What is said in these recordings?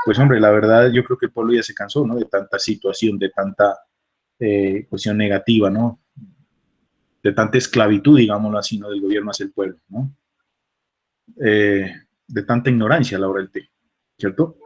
pues hombre, la verdad yo creo que el pueblo ya se cansó, ¿no? De tanta situación, de tanta cuestión negativa, ¿no? De tanta esclavitud, digámoslo así, ¿no? Del gobierno hacia el pueblo, ¿no? De tanta ignorancia a la hora del té, ¿cierto?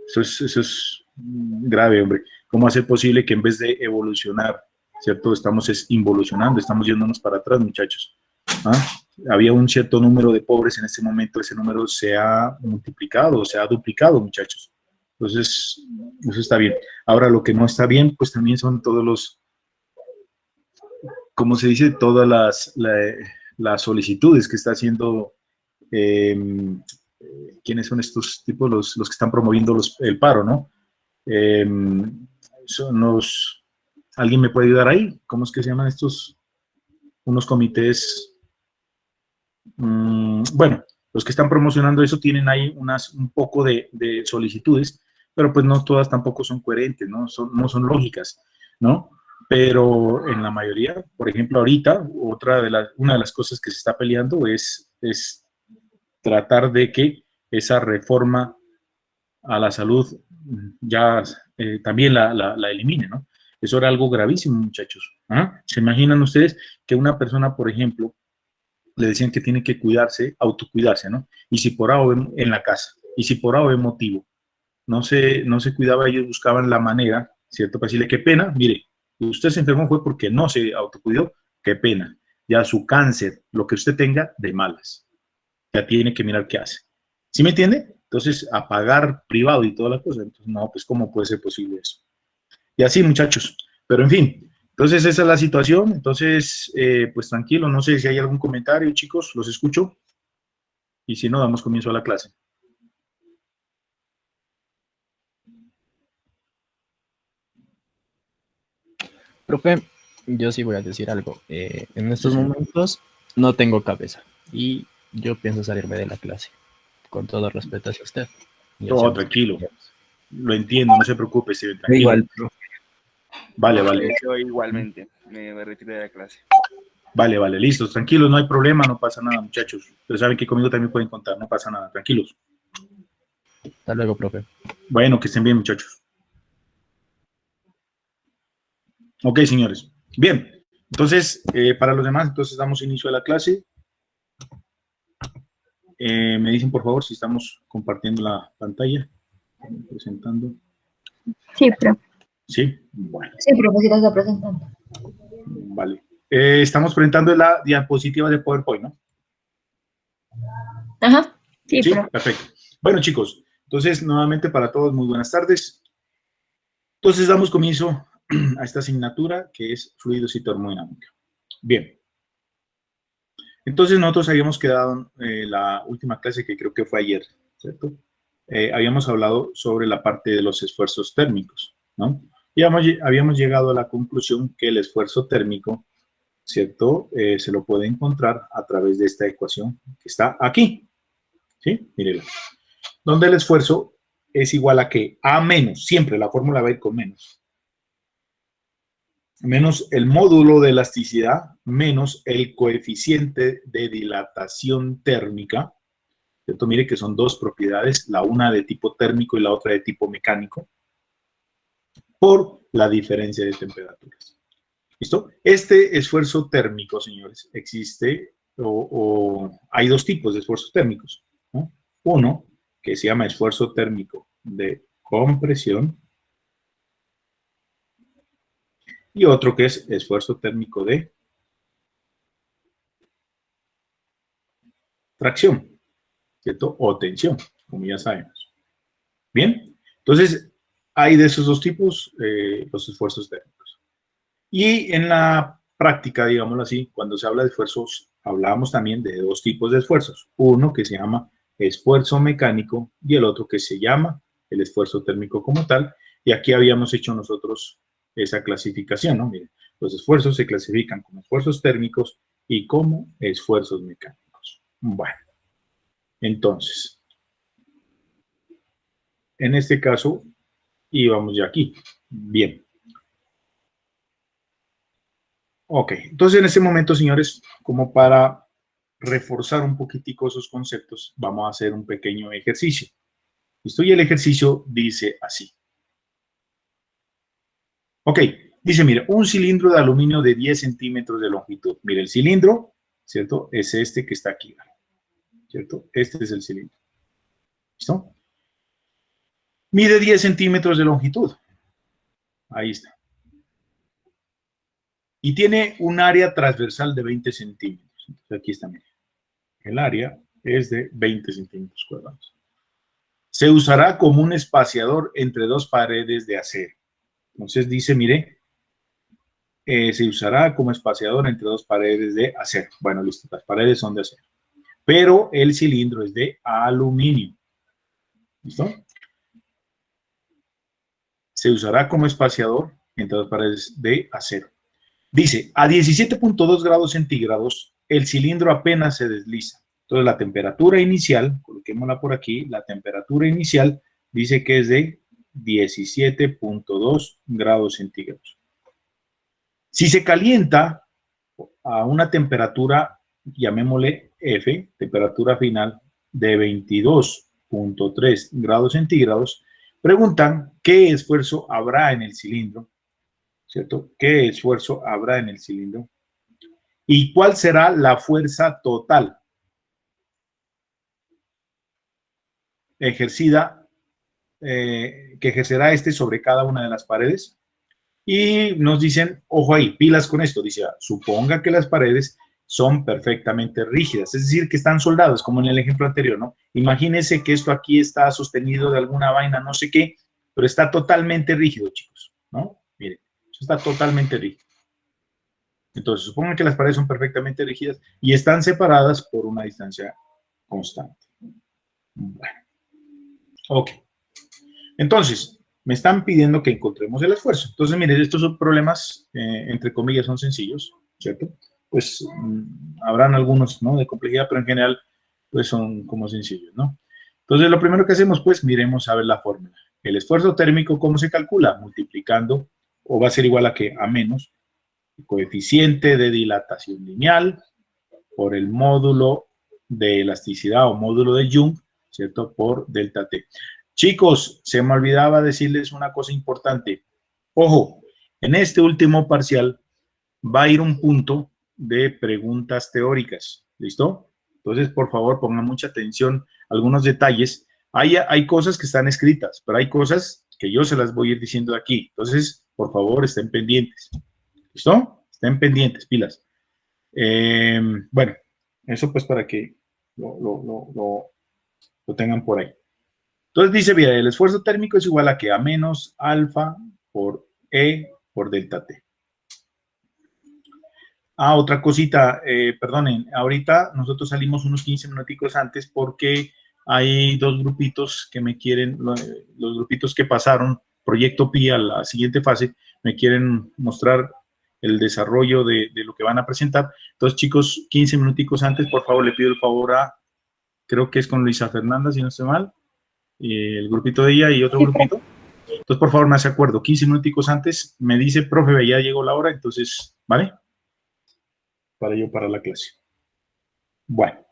Eso es grave, hombre. ¿Cómo hacer posible que en vez de evolucionar, ¿cierto? Estamos involucionando, estamos yéndonos para atrás, muchachos. ¿Ah? Había un cierto número de pobres en este momento, ese número se ha multiplicado, se ha duplicado, muchachos. Entonces, eso está bien. Ahora, lo que no está bien, pues también son todos los, ¿cómo se dice? Todas las solicitudes que está haciendo, ¿quiénes son estos tipos? Los que están promoviendo el paro, ¿no? Eh, son los, ¿alguien me puede ayudar ahí? ¿Cómo es que se llaman estos? Unos comités, bueno, los que están promocionando eso tienen ahí un poco de solicitudes, pero pues no todas tampoco son coherentes, ¿no? No son lógicas, ¿no? Pero en la mayoría, por ejemplo, ahorita, una de las cosas que se está peleando es tratar de que esa reforma a la salud ya también la elimine, ¿no? Eso era algo gravísimo, muchachos. ¿Ah? ¿Se imaginan ustedes que una persona, por ejemplo, le decían que tiene que cuidarse, autocuidarse, ¿no? Y si por A o B en la casa, y si por A o B motivo no se cuidaba, ellos buscaban la manera, ¿cierto? Para decirle, qué pena, mire, usted se enfermó fue porque no se autocuidó, qué pena. Ya su cáncer, lo que usted tenga, de malas. Ya tiene que mirar qué hace. ¿Sí me entiende? Entonces, a pagar privado y toda la cosa, entonces, no, pues, ¿cómo puede ser posible eso? Y así, muchachos. Pero, en fin, entonces esa es la situación. Entonces, pues tranquilo, no sé si hay algún comentario, chicos, los escucho. Y si no, damos comienzo a la clase. Profe, yo sí voy a decir algo. En estos momentos no tengo cabeza y yo pienso salirme de la clase, con todo respeto hacia usted. Todo tranquilo. Lo entiendo, no se preocupe, Steven, tranquilo. Igual, profe. Vale, vale. Yo igualmente me retiro de la clase. Vale, vale, listos, tranquilos, no hay problema, no pasa nada, muchachos. Ustedes saben que conmigo también pueden contar, no pasa nada, tranquilos. Hasta luego, profe. Bueno, que estén bien, muchachos. Ok, señores. Bien, entonces, para los demás, entonces damos inicio a la clase. Me dicen, por favor, si estamos compartiendo la pantalla. Presentando. Sí, profe. Sí, bueno. Sí, profe, sí la está presentando. Vale. Estamos presentando la diapositiva de PowerPoint, ¿no? Ajá. Sí, Sí, profe. perfecto. Bueno, chicos, entonces, nuevamente para todos, muy buenas tardes. Entonces, damos comienzo a esta asignatura que es fluidos y termodinámica. Bien. Entonces, nosotros habíamos quedado en la última clase, que creo que fue ayer, ¿cierto? Habíamos hablado sobre la parte de los esfuerzos térmicos, ¿no? Y habíamos llegado a la conclusión que el esfuerzo térmico, ¿cierto? Se lo puede encontrar a través de esta ecuación que está aquí, ¿sí? Mírenla. Donde el esfuerzo es igual a que A menos, siempre la fórmula va a ir con menos el módulo de elasticidad menos el coeficiente de dilatación térmica, ¿cierto? Mire que son dos propiedades, la una de tipo térmico y la otra de tipo mecánico, por la diferencia de temperaturas. ¿Listo? Este esfuerzo térmico, señores, existe o hay dos tipos de esfuerzos térmicos, ¿no? Uno, que se llama esfuerzo térmico de compresión, y otro que es esfuerzo térmico de tracción, ¿cierto? O tensión, como ya sabemos. Bien, entonces hay de esos dos tipos los esfuerzos térmicos. Y en la práctica, digámoslo así, cuando se habla de esfuerzos, hablamos también de dos tipos de esfuerzos. Uno que se llama esfuerzo mecánico y el otro que se llama el esfuerzo térmico como tal. Y aquí habíamos hecho nosotros esa clasificación, ¿no? Miren, los esfuerzos se clasifican como esfuerzos térmicos y como esfuerzos mecánicos. Bueno, entonces, en este caso, íbamos ya aquí. Bien. Ok, entonces en este momento, señores, como para reforzar un poquitico esos conceptos, vamos a hacer un pequeño ejercicio. ¿Listo? Y el ejercicio dice así. Ok, dice, mire, un cilindro de aluminio de 10 centímetros de longitud. Mire, el cilindro, ¿cierto? Es este que está aquí, ¿cierto? Este es el cilindro. ¿Listo? Mide 10 centímetros de longitud. Ahí está. Y tiene un área transversal de 20 centímetros. Entonces, aquí está, mire. El área es de 20 centímetros cuadrados. Se usará como un espaciador entre dos paredes de acero. Entonces dice, mire, se usará como espaciador entre dos paredes de acero. Bueno, listo, las paredes son de acero. Pero el cilindro es de aluminio. ¿Listo? Se usará como espaciador entre dos paredes de acero. Dice, a 17.2 grados centígrados, el cilindro apenas se desliza. Entonces, la temperatura inicial, coloquémosla por aquí, la temperatura inicial dice que es de 17.2 grados centígrados. Si se calienta a una temperatura, llamémosle F, temperatura final de 22.3 grados centígrados, preguntan qué esfuerzo habrá en el cilindro, ¿cierto? ¿Qué esfuerzo habrá en el cilindro? ¿Y cuál será la fuerza total ejercida, que ejercerá este sobre cada una de las paredes? Y nos dicen, ojo ahí, pilas con esto, dice, suponga que las paredes son perfectamente rígidas, es decir, que están soldadas, como en el ejemplo anterior, ¿no? Imagínense que esto aquí está sostenido de alguna vaina, no sé qué, pero está totalmente rígido, chicos, ¿no? Miren, eso está totalmente rígido. Entonces, supongan que las paredes son perfectamente rígidas y están separadas por una distancia constante. Bueno, ok. Entonces, me están pidiendo que encontremos el esfuerzo. Entonces, miren, estos son problemas, entre comillas, son sencillos, ¿cierto? Pues habrán algunos, ¿no?, de complejidad, pero en general, pues son como sencillos, ¿no? Entonces, lo primero que hacemos, pues, miremos a ver la fórmula. El esfuerzo térmico, ¿cómo se calcula? Multiplicando, o va a ser igual a que a menos, el coeficiente de dilatación lineal por el módulo de elasticidad o módulo de Young, ¿cierto? Por delta T. Chicos, se me olvidaba decirles una cosa importante. Ojo, en este último parcial va a ir un punto de preguntas teóricas. ¿Listo? Entonces, por favor, pongan mucha atención a algunos detalles. Hay cosas que están escritas, pero hay cosas que yo se las voy a ir diciendo aquí. Entonces, por favor, estén pendientes. ¿Listo? Estén pendientes, pilas. Bueno, eso pues para que lo tengan por ahí. Entonces dice, mira, el esfuerzo térmico es igual a que a menos alfa por E por delta T. Ah, otra cosita, perdonen, ahorita nosotros salimos unos 15 minuticos antes porque hay dos grupitos que me quieren, los grupitos que pasaron Proyecto Pi a la siguiente fase, me quieren mostrar el desarrollo de lo que van a presentar. Entonces, chicos, 15 minuticos antes, por favor, le pido el favor a, creo que es con Luisa Fernanda, si no estoy mal, el grupito de ella y otro grupito. Entonces, por favor, me hace acuerdo, 15 minuticos antes, me dice, profe, ya llegó la hora, entonces, ¿vale? Para yo parar la clase. Bueno.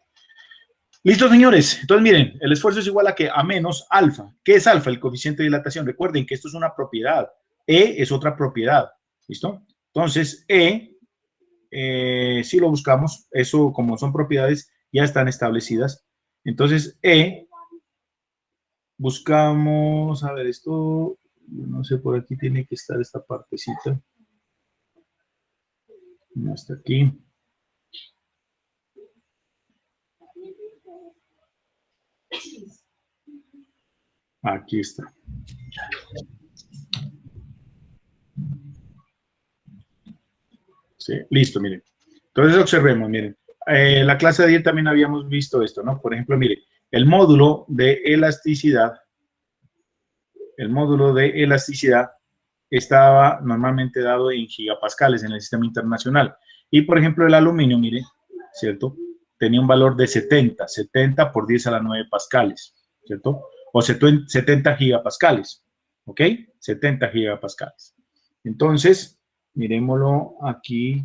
Listo, señores. Entonces, miren, el esfuerzo es igual a que a menos alfa. ¿Qué es alfa? El coeficiente de dilatación. Recuerden que esto es una propiedad. E es otra propiedad. ¿Listo? Entonces, si lo buscamos, eso como son propiedades, ya están establecidas. Entonces, buscamos, a ver, esto, no sé, por aquí tiene que estar esta partecita. No está aquí. Aquí está. Sí, listo, miren. Entonces observemos, miren. La clase de ayer también habíamos visto esto, ¿no? Por ejemplo, mire, el módulo de elasticidad estaba normalmente dado en gigapascales en el sistema internacional. Y, por ejemplo, el aluminio, mire, ¿cierto? Tenía un valor de 70 por 10 a la 9 pascales, ¿cierto? O 70 gigapascales, ¿ok? 70 gigapascales. Entonces, miremoslo aquí,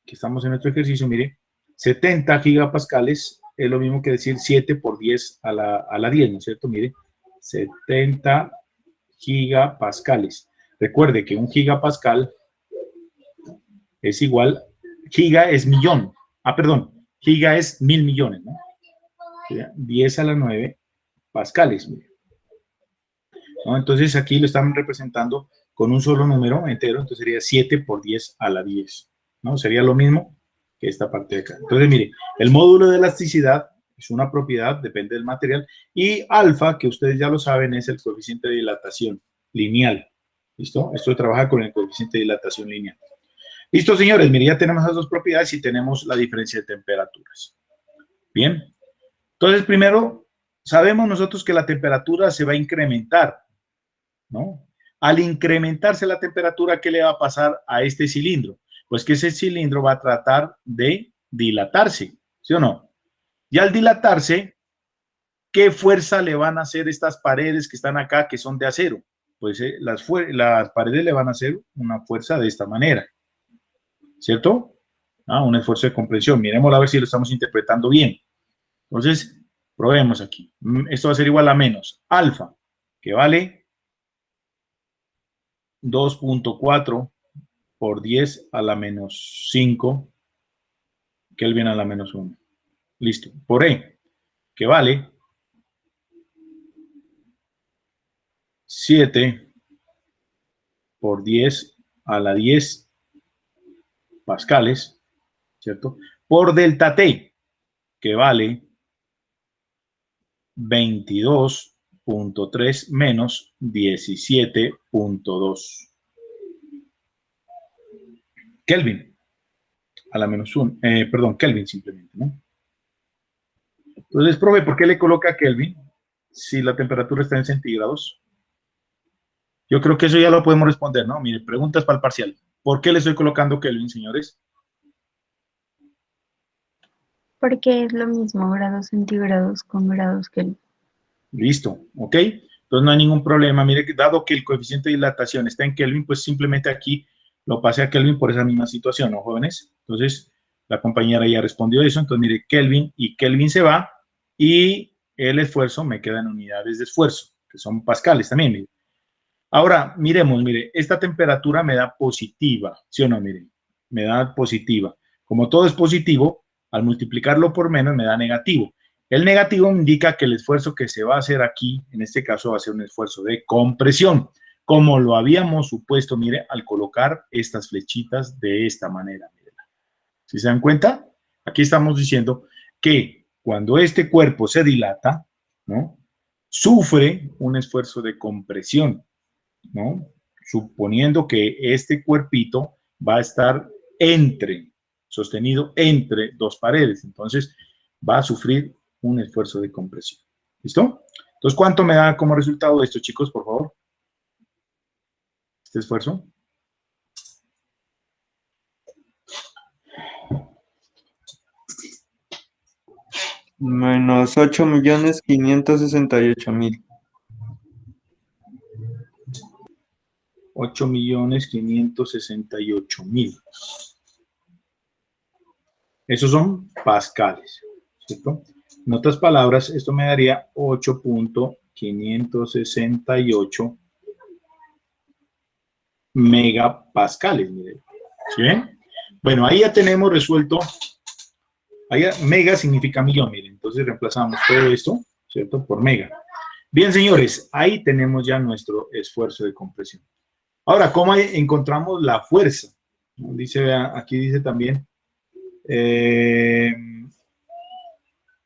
que estamos en nuestro ejercicio, mire, 70 gigapascales es lo mismo que decir 7 por 10 a la 10, ¿no es cierto? Mire, 70 gigapascales. Recuerde que un gigapascal es igual, giga es millón. Perdón, giga es 1000 millones, ¿no? 10 a la 9 pascales. ¿No? Entonces aquí lo están representando con un solo número entero, entonces sería 7 por 10 a la 10, ¿no? Sería lo mismo que esta parte de acá. Entonces, mire, el módulo de elasticidad es una propiedad, depende del material, y alfa, que ustedes ya lo saben, es el coeficiente de dilatación lineal. ¿Listo? Esto trabaja con el coeficiente de dilatación lineal. Listo, señores, mire, ya tenemos esas dos propiedades y tenemos la diferencia de temperaturas. Bien. Entonces, primero, sabemos nosotros que la temperatura se va a incrementar, ¿no? Al incrementarse la temperatura, ¿qué le va a pasar a este cilindro? Pues que ese cilindro va a tratar de dilatarse, ¿sí o no? Y al dilatarse, ¿qué fuerza le van a hacer estas paredes que están acá, que son de acero? Pues las paredes le van a hacer una fuerza de esta manera, ¿cierto? Un esfuerzo de compresión. Miremoslo a ver si lo estamos interpretando bien. Entonces, probemos aquí. Esto va a ser igual a menos alfa, que vale 2.4 por 10 a la menos 5 Kelvin a la menos 1. Listo. Por E, que vale 7 por 10 a la 10 pascales, ¿cierto? Por delta T, que vale 22.3 menos 17.2 Kelvin a la menos 1, perdón, Kelvin simplemente, ¿no? Entonces, profe, ¿por qué le coloca Kelvin si la temperatura está en centígrados? Yo creo que eso ya lo podemos responder, ¿no? Mire, preguntas para el parcial. ¿Por qué le estoy colocando Kelvin, señores? Porque es lo mismo, grados centígrados con grados Kelvin. Listo, ¿ok? Entonces no hay ningún problema. Mire, dado que el coeficiente de dilatación está en Kelvin, pues simplemente aquí lo pasé a Kelvin por esa misma situación, ¿no, jóvenes? Entonces, la compañera ya respondió eso. Entonces, mire, Kelvin y Kelvin se va y el esfuerzo me queda en unidades de esfuerzo, que son pascales también, mire. Ahora, miremos, mire, esta temperatura me da positiva, ¿sí o no? Mire, me da positiva. Como todo es positivo, al multiplicarlo por menos me da negativo. El negativo indica que el esfuerzo que se va a hacer aquí, en este caso va a ser un esfuerzo de compresión, como lo habíamos supuesto, mire, al colocar estas flechitas de esta manera. Mire. ¿Sí se dan cuenta? Aquí estamos diciendo que cuando este cuerpo se dilata, ¿no? Sufre un esfuerzo de compresión, ¿no? Suponiendo que este cuerpito va a estar sostenido entre dos paredes, entonces va a sufrir un esfuerzo de compresión. ¿Listo? Entonces, ¿cuánto me da como resultado esto, chicos, por favor? Este esfuerzo. Menos 8.568.000. 8.568.000. Esos son pascales, ¿cierto? En otras palabras, esto me daría 8.568 megapascales. Miren. ¿Sí ven? Bueno, ahí ya tenemos resuelto. Ahí mega significa millón, miren. Entonces reemplazamos todo esto, ¿cierto? Por mega. Bien, señores, ahí tenemos ya nuestro esfuerzo de compresión. Ahora, ¿cómo encontramos la fuerza? Dice, aquí dice también,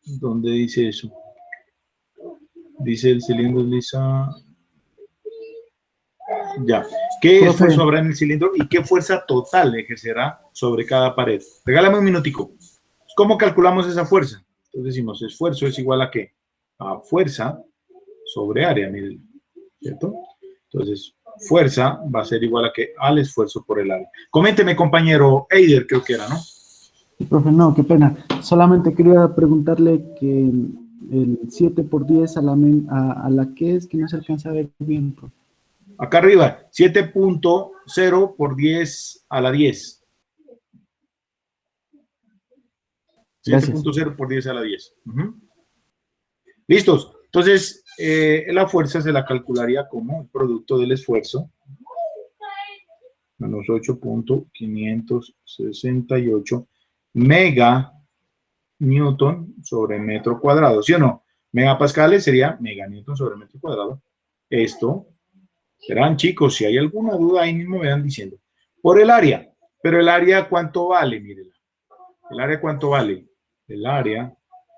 ¿dónde dice eso? Dice el cilindro lisa. Ya. ¿Qué esfuerzo habrá en el cilindro y qué fuerza total ejercerá sobre cada pared? Regálame un minutico. ¿Cómo calculamos esa fuerza? Entonces decimos, esfuerzo es igual a ¿qué? A fuerza sobre área, miren, ¿cierto? Entonces, fuerza va a ser igual a ¿qué? Al esfuerzo por el área. Coménteme, compañero Eider, creo que era, ¿no? Sí, profe, no, qué pena. Solamente quería preguntarle que el 7 por 10 a la que es, que no se alcanza a ver bien, profe. Acá arriba, 7.0 por 10 a la 10. 7.0 por 10 a la 10. ¿Listos? Entonces, la fuerza se la calcularía como el producto del esfuerzo, menos 8.568 meganewton sobre metro cuadrado, ¿sí o no? Megapascales sería meganewton sobre metro cuadrado. Esto, verán chicos, si hay alguna duda ahí mismo me van diciendo. Por el área, pero el área ¿cuánto vale? Mírenla. ¿El área cuánto vale? El área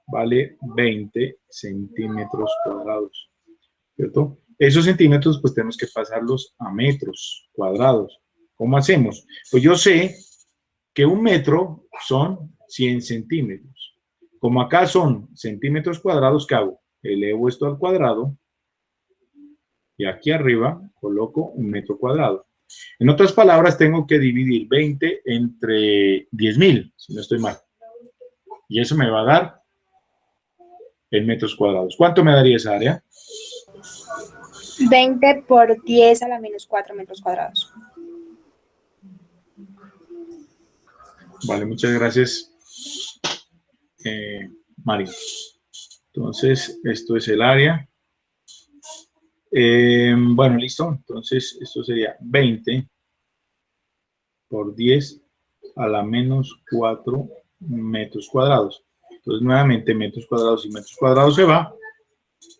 vale 20 centímetros cuadrados, ¿cierto? Esos centímetros pues tenemos que pasarlos a metros cuadrados. ¿Cómo hacemos? Pues yo sé que un metro son 100 centímetros. Como acá son centímetros cuadrados, ¿qué hago? Elevo esto al cuadrado y aquí arriba coloco un metro cuadrado. En otras palabras, tengo que dividir 20 entre 10.000, si no estoy mal. Y eso me va a dar en metros cuadrados. ¿Cuánto me daría esa área? 20 por 10 a la menos 4 metros cuadrados. Vale, muchas gracias, Mari. Entonces, esto es el área. Bueno, listo. Entonces, esto sería 20 por 10 a la menos 4 metros cuadrados. Entonces, nuevamente, metros cuadrados y metros cuadrados se va.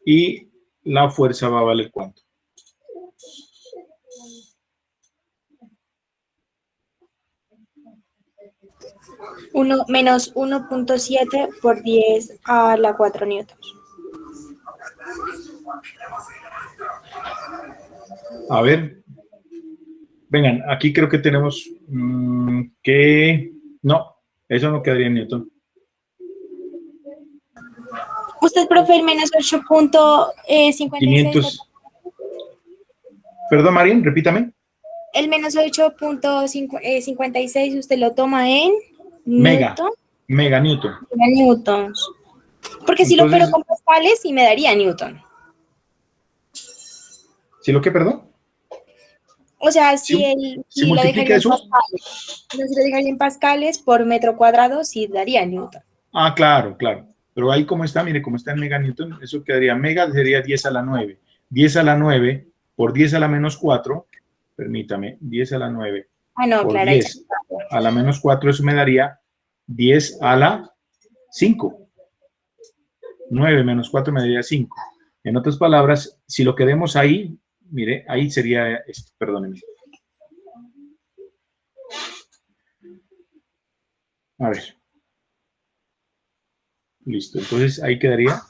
Y la fuerza va a valer ¿cuánto? Menos 1.7 por 10 a la 4 newtons. A ver. Vengan, aquí creo que tenemos que... No, eso no quedaría en Newton. Usted, profe, el menos 8.56. 500. Perdón, Marín, repítame. El menos 8.56 usted lo toma en Mega. newton. Mega Newton. Newtons. Porque si lo opero con pascales, sí me daría newton. ¿Sí lo que, perdón? O sea, Si si lo dejaría en pascales, si lo dejaría en pascales por metro cuadrado, sí daría newton. Ah, claro, claro. Pero ahí como está, mire, como está en mega newton, eso quedaría, mega sería 10 a la 9. 10 a la 9 por 10 a la menos 4, permítame, 10 a la 9 no, por claro, 10 a la menos 4, eso me daría 10 a la 5. 9 menos 4 me daría 5. En otras palabras, si lo queremos ahí, mire, ahí sería esto, perdónenme. A ver. Listo, entonces ahí quedaría.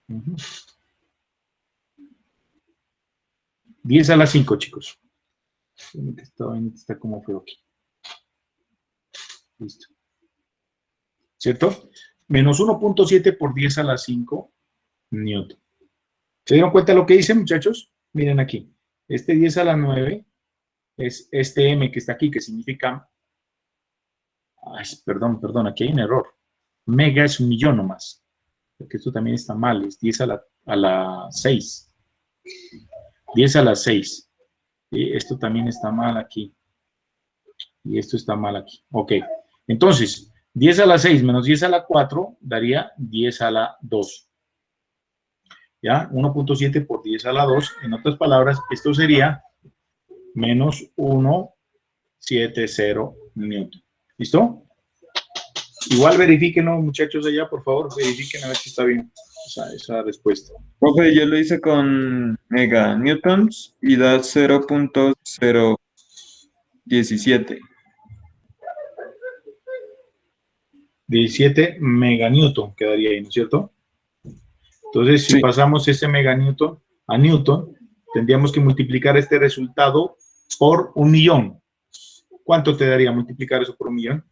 Uh-huh. 10 a la 5, chicos. Está como feo aquí. Listo. ¿Cierto? Menos 1.7 por 10 a la 5 newton. ¿Se dieron cuenta de lo que hice, muchachos? Miren aquí. Este 10 a la 9 es este m que está aquí, que significa... Ay, perdón, aquí hay un error. Mega es 1.000.000 nomás. Porque esto también está mal, es 10 a la 6. 10 a la 6. Y esto también está mal aquí. Y esto está mal aquí. Ok. Entonces, 10 a la 6 menos 10 a la 4 daría 10 a la 2. ¿Ya? 1.7 por 10 a la 2. En otras palabras, esto sería menos 1.70 newton. ¿Listo? Igual verifíquenlo, muchachos, allá, por favor. Verifiquen a ver si está bien esa respuesta. Profe, yo lo hice con mega newtons y da 0.017. 17 meganewton quedaría ahí, ¿no es cierto? Entonces, si pasamos ese meganewton a newton, tendríamos que multiplicar este resultado por 1.000.000. ¿Cuánto te daría multiplicar eso por 1.000.000?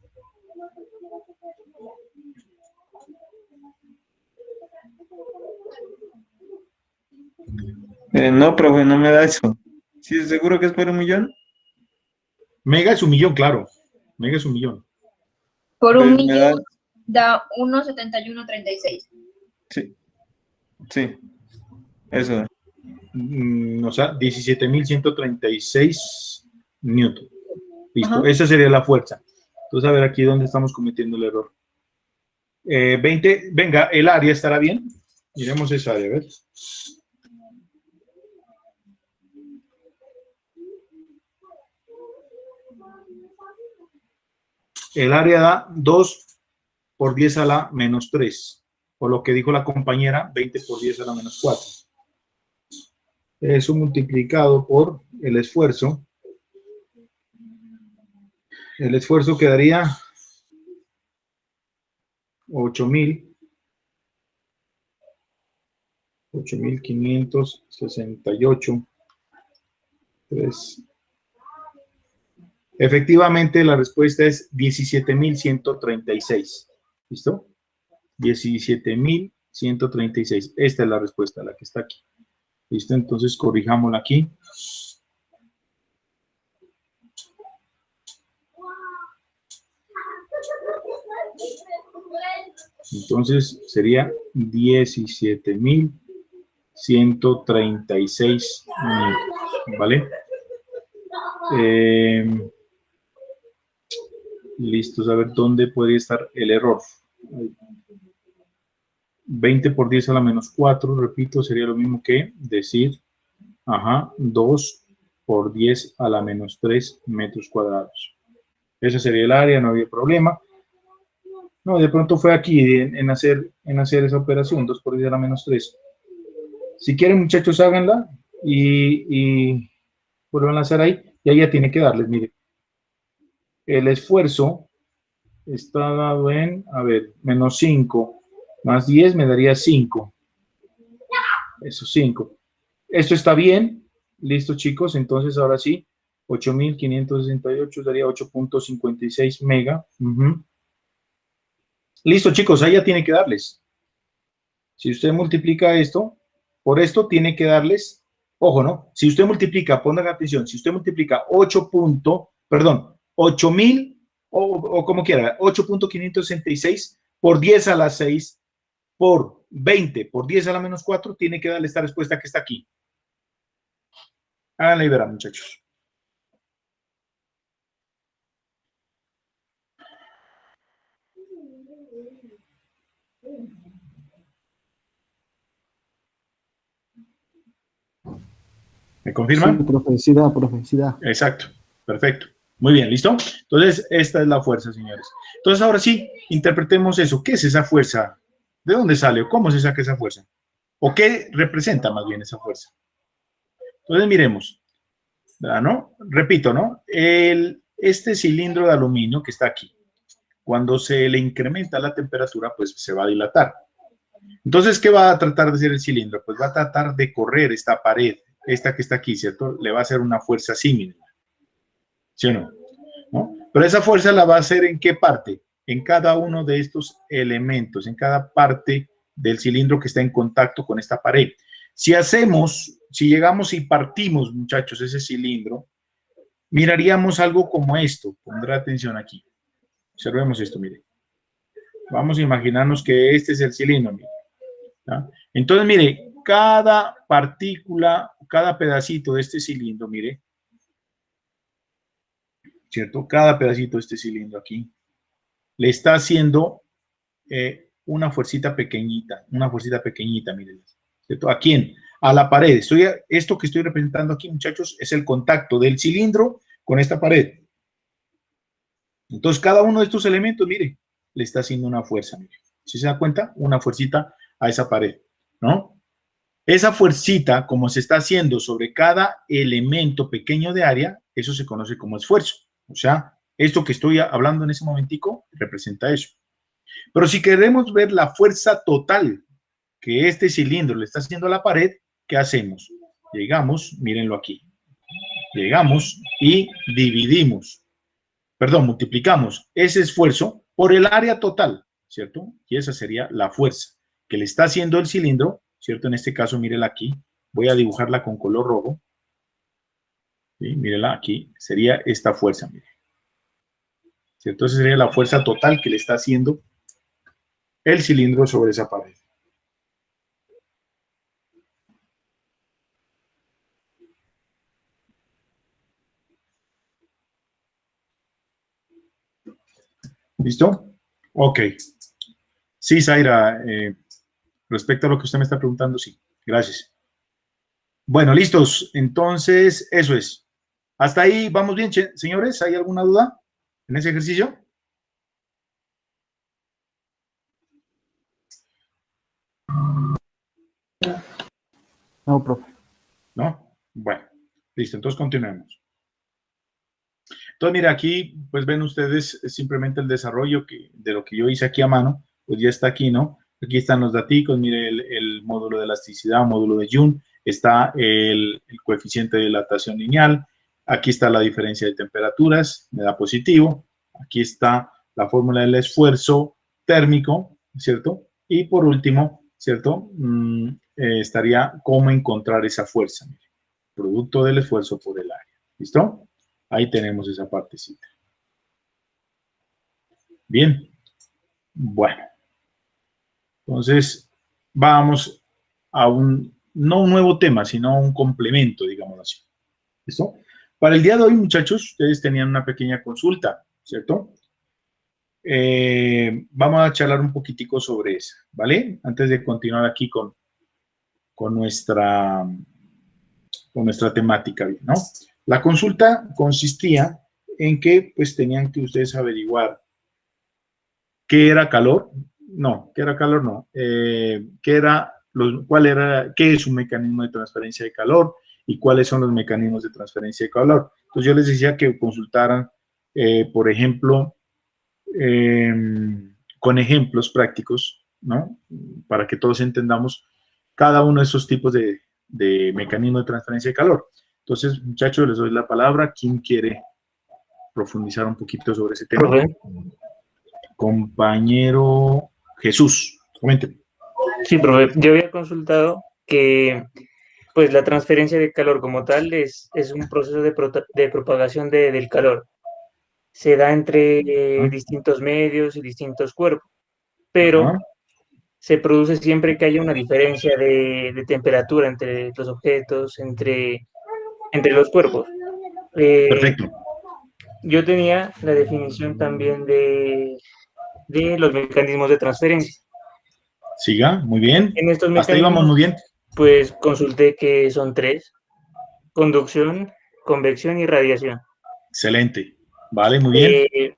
No, profe, no me da eso. ¿Sí, seguro que es por 1.000.000? Mega es 1.000.000, claro. Mega es 1.000.000. Por 1.000.000 da 1.7136. Sí. Sí, eso. O sea, 17.136 newton. Listo, Ajá. esa sería la fuerza. Entonces, a ver aquí dónde estamos cometiendo el error. 20, venga, el área estará bien. Miremos esa área, a ver. El área da 2 por 10 a la menos 3. Por lo que dijo la compañera, 20 por 10 a la menos 4. Eso multiplicado por el esfuerzo. El esfuerzo quedaría 8.568. 3. Efectivamente, la respuesta es 17.136. ¿Listo? 17.136. Esta es la respuesta, la que está aquí. ¿Listo? Entonces, corrijámosla aquí. Entonces, sería 17.136 minutos. ¿Vale? Listo, a ver dónde podría estar el error. 20 por 10 a la menos 4, repito, sería lo mismo que decir, 2 por 10 a la menos 3 metros cuadrados. Ese sería el área, no había problema. No, de pronto fue aquí en hacer esa operación, 2 por 10 a la menos 3. Si quieren, muchachos, háganla y vuelvan a hacer ahí. Y ahí ya tiene que darles, mire. El esfuerzo está dado en, a ver, menos 5 más 10 me daría 5. Eso, 5. Esto está bien. Listo, chicos. Entonces, ahora sí, 8.568 daría 8.56 mega. Listo, chicos, ahí ya tiene que darles. Si usted multiplica esto, por esto tiene que darles, ojo, ¿no? Si usted multiplica, pongan atención, si usted multiplica 8.000 o como quiera, 8.566 por 10 a la 6 por 20 por 10 a la menos 4, tiene que darle esta respuesta que está aquí. Háganla y verán, muchachos. ¿Me confirman? Sí, profecidad, profecidad. Exacto, perfecto. Muy bien, ¿listo? Entonces, esta es la fuerza, señores. Entonces, ahora sí, interpretemos eso. ¿Qué es esa fuerza? ¿De dónde sale? ¿Cómo se saca esa fuerza? ¿O qué representa más bien esa fuerza? Entonces, miremos. ¿No? Repito, ¿no? Este cilindro de aluminio que está aquí, cuando se le incrementa la temperatura, pues se va a dilatar. Entonces, ¿qué va a tratar de hacer el cilindro? Pues va a tratar de correr esta pared, esta que está aquí, ¿cierto? Le va a hacer una fuerza similar. ¿Sí o no? ¿No? Pero esa fuerza la va a hacer ¿en qué parte? En cada uno de estos elementos, en cada parte del cilindro que está en contacto con esta pared. Si llegamos y partimos, muchachos, ese cilindro, miraríamos algo como esto. Pondré atención aquí. Observemos esto, mire. Vamos a imaginarnos que este es el cilindro, mire. ¿Ya? Entonces, mire, cada partícula, cada pedacito de este cilindro, mire, ¿cierto? Cada pedacito de este cilindro aquí le está haciendo una fuercita pequeñita, mire, ¿cierto? ¿A quién? A la pared. Esto que estoy representando aquí, muchachos, es el contacto del cilindro con esta pared. Entonces, cada uno de estos elementos, mire, le está haciendo una fuerza, mire. ¿Sí se da cuenta? Una fuercita a esa pared, ¿no? Esa fuercita, como se está haciendo sobre cada elemento pequeño de área, eso se conoce como esfuerzo. O sea, esto que estoy hablando en ese momentico representa eso. Pero si queremos ver la fuerza total que este cilindro le está haciendo a la pared, ¿qué hacemos? Llegamos, mírenlo aquí, llegamos y multiplicamos ese esfuerzo por el área total, ¿cierto? Y esa sería la fuerza que le está haciendo el cilindro, ¿cierto? En este caso, mírela aquí, voy a dibujarla con color rojo, ¿sí? Mírela aquí, sería esta fuerza, mire. ¿Cierto? Esa sería la fuerza total que le está haciendo el cilindro sobre esa pared. ¿Listo? Ok. Sí, Zaira, respecto a lo que usted me está preguntando, sí. Gracias. Bueno, listos. Entonces, eso es. Hasta ahí, ¿vamos bien, señores? ¿Hay alguna duda en ese ejercicio? No, profe. ¿No? Bueno, listo. Entonces, continuemos. Entonces, mira, aquí, pues ven ustedes simplemente el desarrollo de lo que yo hice aquí a mano, pues ya está aquí, ¿no? Aquí están los daticos, mire el módulo de elasticidad, módulo de Young, está el coeficiente de dilatación lineal, aquí está la diferencia de temperaturas, me da positivo, aquí está la fórmula del esfuerzo térmico, ¿cierto? Y por último, ¿cierto? Estaría cómo encontrar esa fuerza, mire, producto del esfuerzo por el área, ¿listo? Ahí tenemos esa partecita. Bien. Bueno. Entonces, vamos a no un nuevo tema, sino un complemento, digamos así. ¿Listo? Para el día de hoy, muchachos, ustedes tenían una pequeña consulta, ¿cierto? Vamos a charlar un poquitico sobre eso, ¿vale? Antes de continuar aquí con nuestra temática, ¿no? La consulta consistía en que pues tenían que ustedes averiguar qué era calor, qué era calor, qué es un mecanismo de transferencia de calor y cuáles son los mecanismos de transferencia de calor. Entonces yo les decía que consultaran, por ejemplo, con ejemplos prácticos, ¿no? Para que todos entendamos cada uno de esos tipos de mecanismos de transferencia de calor. Entonces, muchachos, les doy la palabra. ¿Quién quiere profundizar un poquito sobre ese tema? Profe. Compañero Jesús, comente. Sí, profe, yo había consultado que pues la transferencia de calor como tal es un proceso de propagación del calor. Se da entre distintos medios y distintos cuerpos, pero Ajá. se produce siempre que haya una diferencia de temperatura entre los objetos, entre los cuerpos. Perfecto. Yo tenía la definición también de los mecanismos de transferencia. Siga, muy bien. En estos Hasta ahí vamos muy bien. pues consulté que son 3: conducción, convección y radiación. Excelente. Vale, muy bien.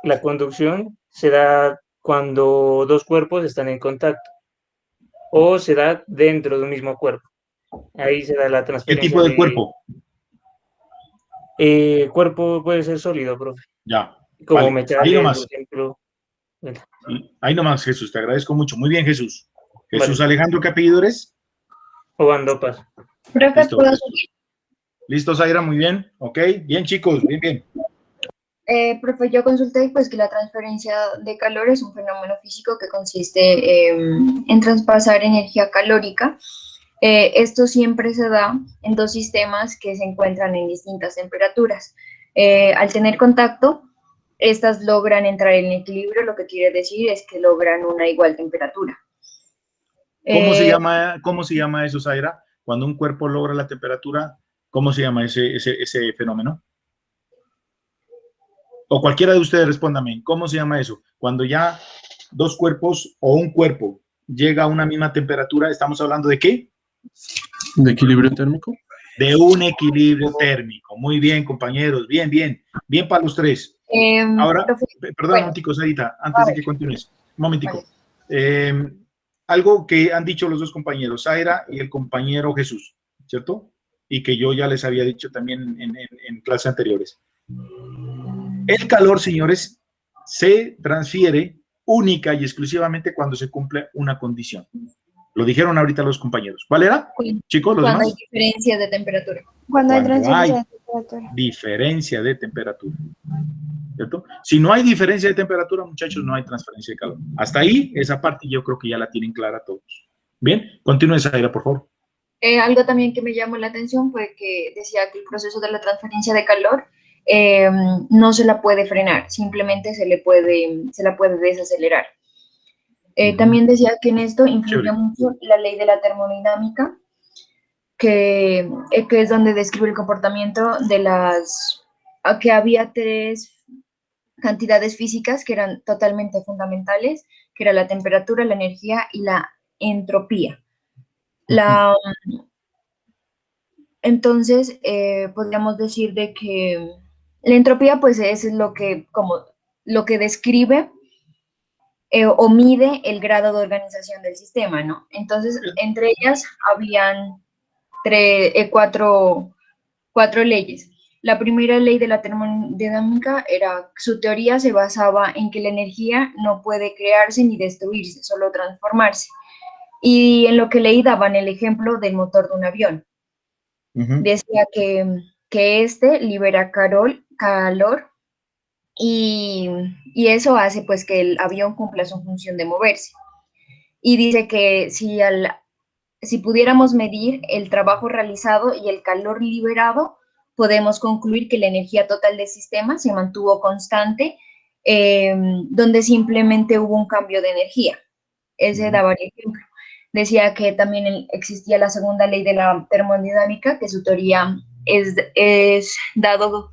La conducción se da cuando dos cuerpos están en contacto o se da dentro de un mismo cuerpo. Ahí se da la ¿Qué transferencia tipo de cuerpo? Cuerpo puede ser sólido, profe. Ya. Como Vale. metales, Ahí por nomás. ejemplo. Sí. Ahí nomás, Jesús. Te agradezco mucho. Muy bien, Jesús. Jesús Vale. Alejandro, ¿qué apellido eres? O bandopas. Profe, Listo. ¿puedo seguir? Listo, Zaira, muy bien. Ok. Bien, chicos. Bien, bien. Profe, yo consulté pues que la transferencia de calor es un fenómeno físico que consiste en traspasar energía calórica. Esto siempre se da en dos sistemas que se encuentran en distintas temperaturas. Al tener contacto, estas logran entrar en equilibrio, lo que quiere decir es que logran una igual temperatura. ¿Cómo se llama eso, Zaira? Cuando un cuerpo logra la temperatura, ¿cómo se llama ese fenómeno? O cualquiera de ustedes respóndame, ¿cómo se llama eso? Cuando ya dos cuerpos o un cuerpo llega a una misma temperatura, ¿estamos hablando de qué? ¿De equilibrio térmico? De un equilibrio térmico. Muy bien, compañeros. Bien, bien. Bien para los tres. Ahora, Profe, perdón, bueno, momentico, Sarita, antes de que continúes. Un momentico. Algo que han dicho los dos compañeros, Zaira y el compañero Jesús, ¿cierto? Y que yo ya les había dicho también en clases anteriores. El calor, señores, se transfiere única y exclusivamente cuando se cumple una condición. Lo dijeron ahorita los compañeros. ¿Cuál era? Chicos, los cuando demás. hay diferencias de temperatura. Cuando hay Cuando transferencia hay de temperatura. diferencia de temperatura. ¿Cierto? Si no hay diferencia de temperatura, muchachos, no hay transferencia de calor. Hasta ahí, esa parte yo creo que ya la tienen clara todos. Bien, continúe, Zaira, por favor. Algo también que me llamó la atención fue que decía que el proceso de la transferencia de calor no se la puede frenar, simplemente se la puede desacelerar. También decía que en esto influye mucho la ley de la termodinámica, que es donde describe el comportamiento de que había tres cantidades físicas que eran totalmente fundamentales, que era la temperatura, la energía y la entropía. Entonces, podríamos decir de que la entropía, pues, es lo que describe o mide el grado de organización del sistema, ¿no? Entonces, entre ellas habían cuatro leyes. La primera ley de la termodinámica su teoría se basaba en que la energía no puede crearse ni destruirse, solo transformarse. Y en lo que leí daban el ejemplo del motor de un avión. Decía que este libera calor y eso hace pues que el avión cumpla su función de moverse. Y dice que si pudiéramos medir el trabajo realizado y el calor liberado, podemos concluir que la energía total del sistema se mantuvo constante, donde simplemente hubo un cambio de energía. Ese daba el ejemplo. Decía que también existía la segunda ley de la termodinámica, que su teoría es dado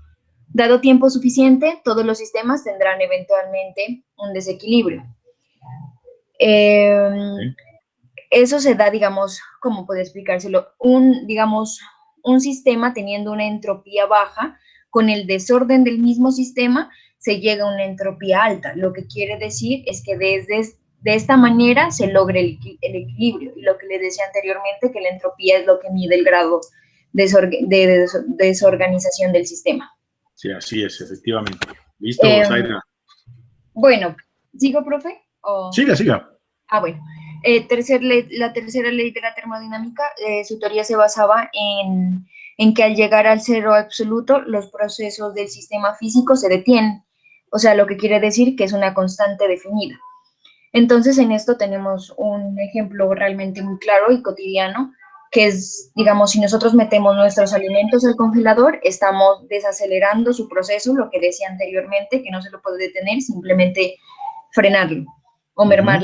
tiempo suficiente, todos los sistemas tendrán eventualmente un desequilibrio. Eso se da, digamos, ¿cómo puede explicárselo? Un sistema teniendo una entropía baja, con el desorden del mismo sistema, se llega a una entropía alta. Lo que quiere decir es que de esta manera se logra el equilibrio. Y lo que les decía anteriormente, que la entropía es lo que mide el grado de desorganización del sistema. Sí, así es, efectivamente. ¿Listo, Zaira? Bueno, ¿sigo, profe? Siga. Bueno. La tercera ley de la termodinámica, su teoría se basaba en que al llegar al cero absoluto, los procesos del sistema físico se detienen. O sea, lo que quiere decir que es una constante definida. Entonces, en esto tenemos un ejemplo realmente muy claro y cotidiano, que es, digamos, si nosotros metemos nuestros alimentos al congelador, estamos desacelerando su proceso, lo que decía anteriormente, que no se lo puede detener, simplemente frenarlo o mermar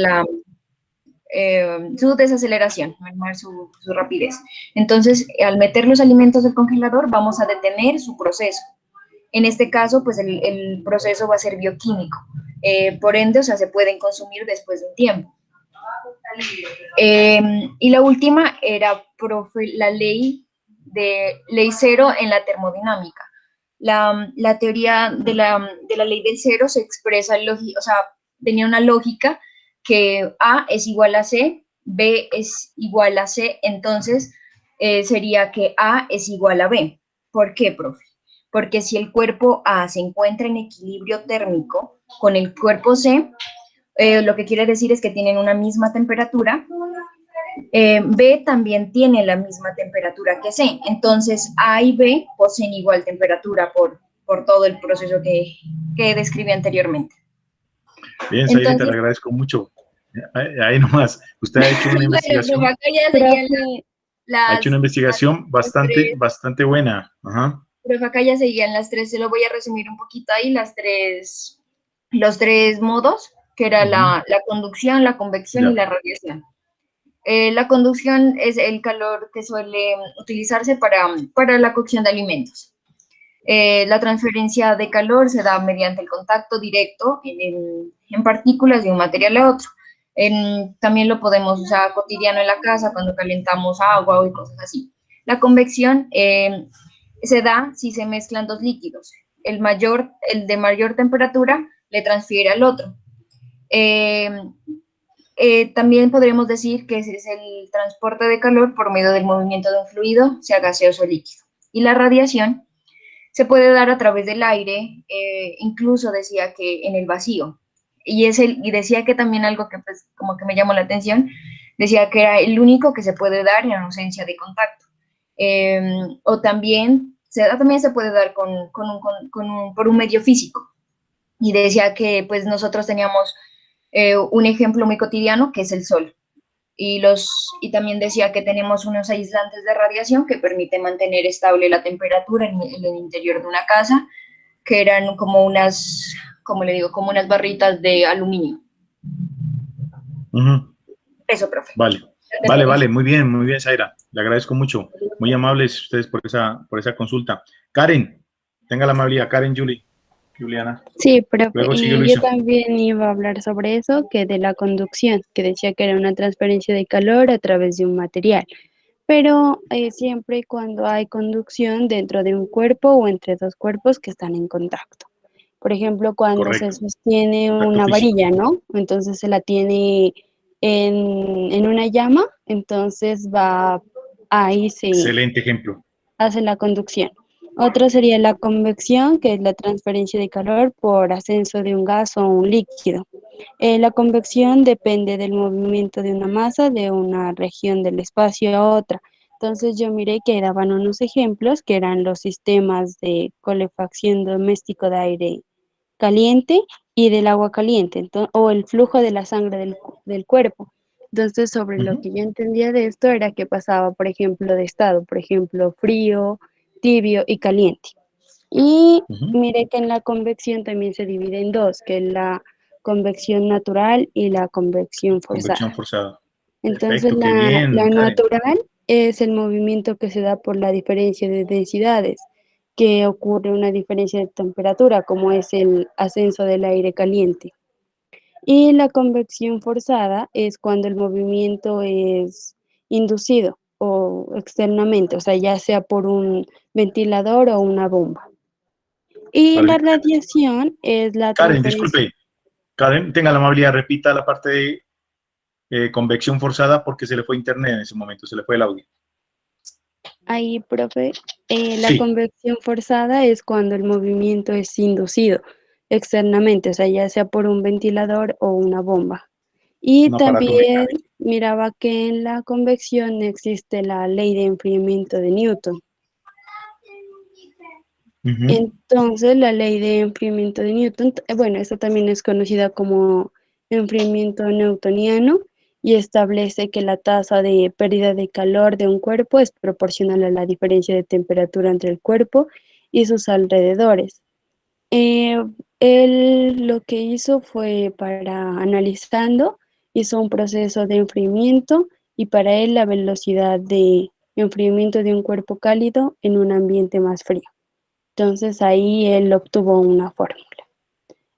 su desaceleración, mermar su rapidez. Entonces, al meter los alimentos al congelador, vamos a detener su proceso. En este caso, pues el proceso va a ser bioquímico. Por ende, o sea, se pueden consumir después de un tiempo. Y la última era, profe, la ley cero en la termodinámica. La teoría de la ley del cero se expresa, o sea, tenía una lógica que A es igual a C, B es igual a C, entonces sería que A es igual a B. ¿Por qué, profe? Porque si el cuerpo A se encuentra en equilibrio térmico con el cuerpo C, lo que quiere decir es que tienen una misma temperatura. B también tiene la misma temperatura que C, entonces A y B poseen igual temperatura por todo el proceso que describí anteriormente. Bien, Zaira, te lo agradezco mucho. Ahí nomás, usted ha hecho una investigación. Ha hecho una investigación bastante buena. Ajá. Pero acá ya seguían las tres, se lo voy a resumir un poquito ahí, los tres modos, que era la conducción, la convección y la radiación. La conducción es el calor que suele utilizarse para la cocción de alimentos. La transferencia de calor se da mediante el contacto directo en partículas de un material a otro. También lo podemos usar cotidiano en la casa cuando calentamos agua y cosas así. La convección se da si se mezclan dos líquidos. El de mayor temperatura le transfiere al otro. También podríamos decir que ese es el transporte de calor por medio del movimiento de un fluido, sea gaseoso o líquido. Y la radiación se puede dar a través del aire, incluso decía que en el vacío. Y decía que también algo que pues, como que me llamó la atención, decía que era el único que se puede dar en ausencia de contacto. O también se puede dar por un medio físico. Y decía que pues nosotros teníamos un ejemplo muy cotidiano que es el sol. Y también decía que tenemos unos aislantes de radiación que permiten mantener estable la temperatura en el interior de una casa, que eran como unas barritas de aluminio. Eso, profe. Vale, muy bien, Zaira. Le agradezco mucho. Muy amables ustedes por esa consulta. Karen, tenga la amabilidad, Karen Julie. Juliana. Sí, profe, Luego sigue yo Luisa. también iba a hablar sobre eso, que de la conducción, que decía que era una transferencia de calor a través de un material, pero siempre y cuando hay conducción dentro de un cuerpo o entre dos cuerpos que están en contacto. Por ejemplo, cuando se Correcto. sostiene Contacto una físico. varilla, ¿no? Entonces se la tiene en una llama, entonces va, ahí se Excelente ejemplo. hace la conducción. Otro sería la convección, que es la transferencia de calor por ascenso de un gas o un líquido. La convección depende del movimiento de una masa de una región del espacio a otra. Entonces yo miré que daban unos ejemplos que eran los sistemas de calefacción doméstico de aire caliente y del agua caliente, o el flujo de la sangre del cuerpo. Entonces, sobre lo Ujú, que yo entendía de esto era que pasaba, por ejemplo, de estado, por ejemplo, frío, tibio y caliente. Y ujú. mire que en la convección también se divide en dos, que es la convección natural y la convección forzada. Convección forzada. Entonces, Perfecto, qué bien, la Karen. natural es el movimiento que se da por la diferencia de densidades, que ocurre una diferencia de temperatura, como es el ascenso del aire caliente. Y la convección forzada es cuando el movimiento es inducido o externamente, o sea, ya sea por un ventilador o una bomba. Y la Vale. radiación es la Karen, transferencia. disculpe. Karen, tenga la amabilidad, repita la parte de convección forzada porque se le fue internet en ese momento, se le fue el audio. Ahí, profe, la Sí, convección forzada es cuando el movimiento es inducido externamente, o sea, ya sea por un ventilador o una bomba. es Y un aparato también mecánico. miraba que en la convección existe la ley de enfriamiento de Newton. Ujú. Entonces, la ley de enfriamiento de Newton, bueno, esta también es conocida como enfriamiento newtoniano y establece que la tasa de pérdida de calor de un cuerpo es proporcional a la diferencia de temperatura entre el cuerpo y sus alrededores. Eh, Él lo que hizo fue analizando, hizo un proceso de enfriamiento y para él la velocidad de enfriamiento de un cuerpo cálido en un ambiente más frío. Entonces ahí él obtuvo una fórmula.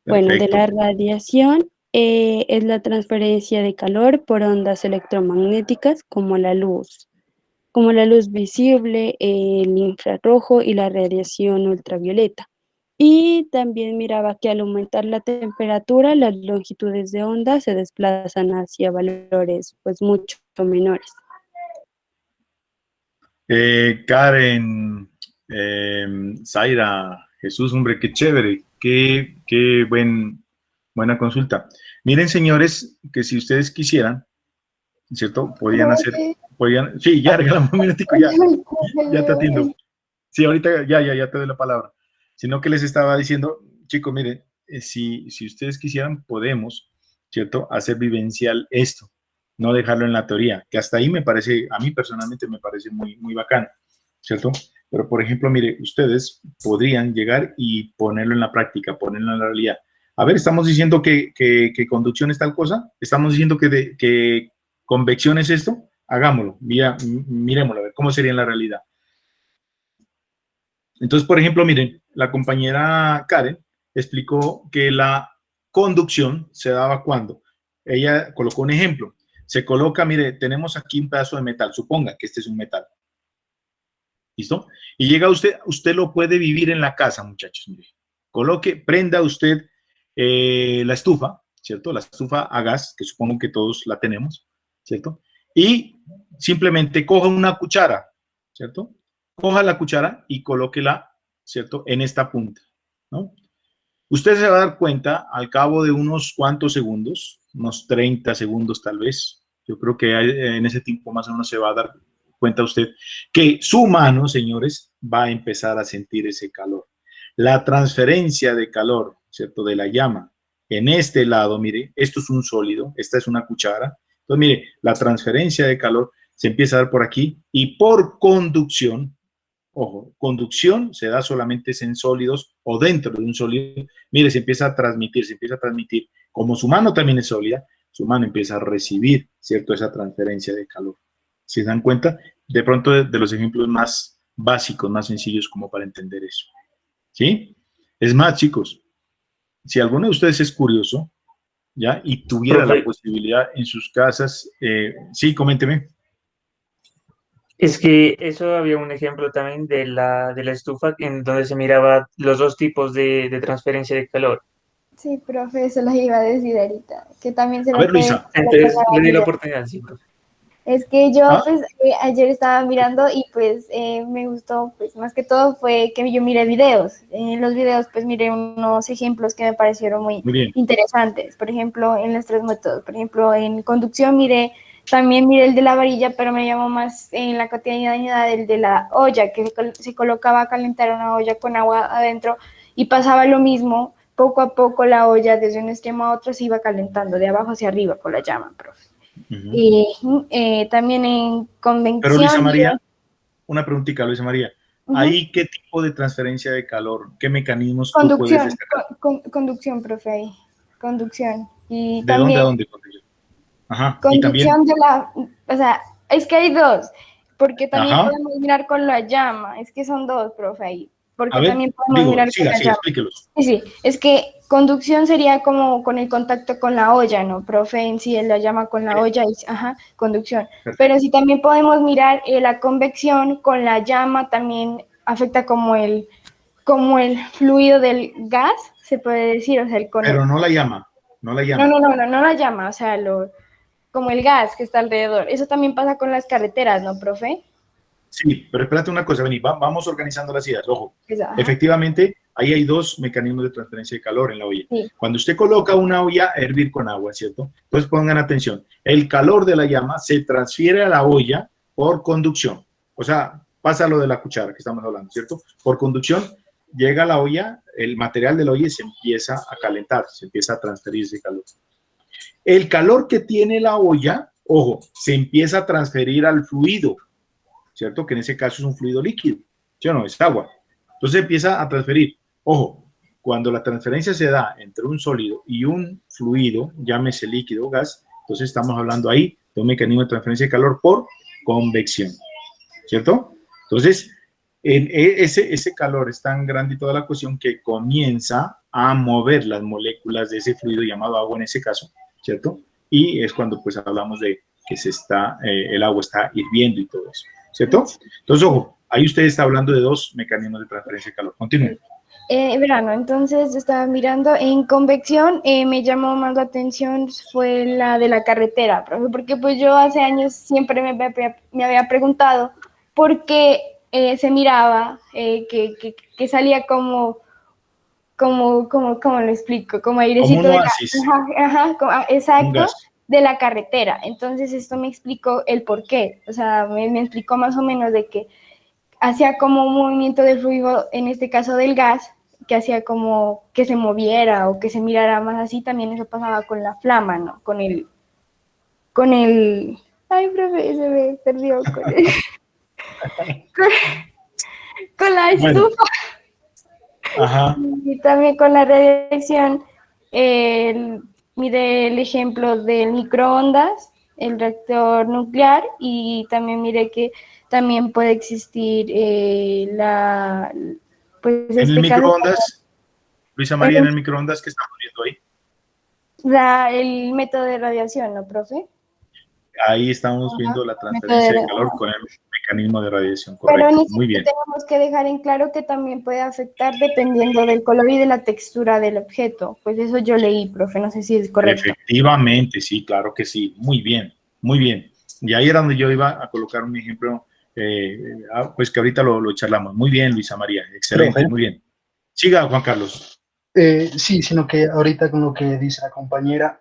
Bueno, de Perfecto. la radiación es la transferencia de calor por ondas electromagnéticas como la luz visible, el infrarrojo y la radiación ultravioleta. Y también miraba que al aumentar la temperatura, las longitudes de onda se desplazan hacia valores pues mucho menores. Karen, Zaira, Jesús, hombre, qué chévere, qué buena consulta. Miren, señores, que si ustedes quisieran, ¿cierto? Podían hacer, Profe. podían, sí, ya, regálame un minutico, ya, Ay, profe, ya te atiendo. ay. Sí, ahorita ya te doy la palabra. Sino que les estaba diciendo, chicos, miren, si ustedes quisieran, podemos, ¿cierto? Hacer vivencial esto, no dejarlo en la teoría, que hasta ahí me parece, a mí personalmente me parece muy bacano, ¿cierto? Pero, por ejemplo, mire, ustedes podrían llegar y ponerlo en la práctica, ponerlo en la realidad. A ver, estamos diciendo que conducción es tal cosa, estamos diciendo que convección es esto, hagámoslo, miremoslo, a ver cómo sería en la realidad. Entonces, por ejemplo, miren, la compañera Karen explicó que la conducción se daba cuando ella colocó un ejemplo. Se coloca, mire, tenemos aquí un pedazo de metal, suponga que este es un metal. ¿Listo? Y llega usted lo puede vivir en la casa, muchachos. Mire. Coloque, prenda usted la estufa, ¿cierto? La estufa a gas, que supongo que todos la tenemos, ¿cierto? Y simplemente coja una cuchara, ¿cierto? Coja la cuchara y colóquela, ¿cierto? En esta punta, ¿no? Usted se va a dar cuenta al cabo de unos cuantos segundos, unos 30 segundos tal vez, yo creo que en ese tiempo más o menos se va a dar cuenta usted que su mano, señores, va a empezar a sentir ese calor. La transferencia de calor, ¿cierto? De la llama en este lado, mire, esto es un sólido, esta es una cuchara. Entonces, mire, la transferencia de calor se empieza a dar por aquí y por conducción, ojo, conducción se da solamente en sólidos o dentro de un sólido. Mire, se empieza a transmitir. Como su mano también es sólida, su mano empieza a recibir, ¿cierto? Esa transferencia de calor. ¿Se dan cuenta? De pronto de los ejemplos más básicos, más sencillos como para entender eso. ¿Sí? Es más, chicos, si alguno de ustedes es curioso, ¿ya? Y tuviera Profe. la posibilidad en sus casas, sí, coménteme. Es que eso había un ejemplo también de la estufa en donde se miraba los dos tipos de transferencia de calor. Sí, profe, eso lo iba a decir ahorita, que también se A lo ver, puede Luisa. Entonces colocar a le di la video. oportunidad, sí, profe. Es que yo, ¿Ah? pues, ayer estaba mirando y, pues, me gustó, pues, más que todo fue que yo miré videos. En los videos, pues, miré unos ejemplos que me parecieron muy Muy bien. interesantes. Por ejemplo, en los 3 métodos. Por ejemplo, en conducción también miré el de la varilla, pero me llamó más en la cotidianidad el de la olla, que se colocaba a calentar una olla con agua adentro y pasaba lo mismo. Poco a poco la olla, desde un extremo a otro, se iba calentando, de abajo hacia arriba con la llama, profe. Ujú. Y también en Pero Luisa convección, María, una preguntita, Luisa María. Ujú. ¿Ahí qué tipo de transferencia de calor? ¿Qué mecanismos tú puedes conducción, destacar? conducción, profe, ahí, conducción. Y ¿De dónde a también dónde? Ajá. Y también, conducción o sea, es que hay dos, porque también ajá. podemos mirar con la llama, es que son dos, profe, ahí, A porque ver, también podemos digo, mirar con siga, la llama. explíquelos. Sí, sí, es que conducción sería como con el contacto con la olla, ¿no? Profe, en sí, la llama con la olla, y, ajá, conducción. Perfecto. Pero sí también podemos mirar la convección con la llama, también afecta como el fluido del gas, se puede decir, o sea, Pero no la llama, no la no, llama. no la llama, o sea, como el gas que está alrededor. Eso también pasa con las carreteras, ¿no, profe? Sí, pero espérate una cosa, vení, vamos organizando las ideas. Ojo, Ajá. efectivamente, ahí hay dos mecanismos de transferencia de calor en la olla. Sí. Cuando usted coloca una olla a hervir con agua, ¿cierto? Entonces pongan atención, el calor de la llama se transfiere a la olla por conducción. O sea, pasa lo de la cuchara que estamos hablando, ¿cierto? Por conducción llega a la olla, el material de la olla y se empieza a calentar, se empieza a transferir ese calor. El calor que tiene la olla, ojo, se empieza a transferir al fluido, ¿cierto? Que en ese caso es un fluido líquido, ¿sí o no? Es agua. Entonces empieza a transferir. Ojo, cuando la transferencia se da entre un sólido y un fluido, llámese líquido o gas, entonces estamos hablando ahí de un mecanismo de transferencia de calor por convección, ¿cierto? Entonces, ese calor es tan grande y toda la cuestión que comienza a mover las moléculas de ese fluido llamado agua en ese caso, ¿cierto? Y es cuando pues hablamos de que el agua está hirviendo y todo eso, ¿cierto? Entonces, ojo, ahí usted está hablando de dos mecanismos de transferencia de calor. Continúe. Verano, entonces yo estaba mirando en convección, me llamó más la atención fue la de la carretera, profe, porque pues yo hace años siempre me había preguntado por qué se miraba que salía como lo explico, como airecito Como un de oasis. exacto, Un gas. de la carretera. Entonces esto me explicó el por qué, o sea, me explicó más o menos de que hacía como un movimiento de fluido, en este caso del gas, que hacía como que se moviera o que se mirara más así, también eso pasaba con la flama, ¿no? Ay, profe, se me perdió con la estufa. Bueno. Ajá. Y también con la radiación, mire el ejemplo del microondas, el reactor nuclear, y también mire que también puede existir pues En el microondas, Luisa María, en el microondas, ¿qué estamos viendo ahí? El método de radiación, ¿no, profe? Ahí estamos viendo la transferencia de calor con el mecanismo de radiación, correcto. Pero Muy bien. tenemos que dejar en claro que también puede afectar dependiendo del color y de la textura del objeto. Pues eso yo leí, profe, no sé si es correcto. Efectivamente, sí, claro que sí. Muy bien, muy bien. Y ahí era donde yo iba a colocar un ejemplo, pues que ahorita lo charlamos. Muy bien, Luisa María, excelente, Profe. muy bien. Siga, Juan Carlos. Sí, sino que ahorita con lo que dice la compañera,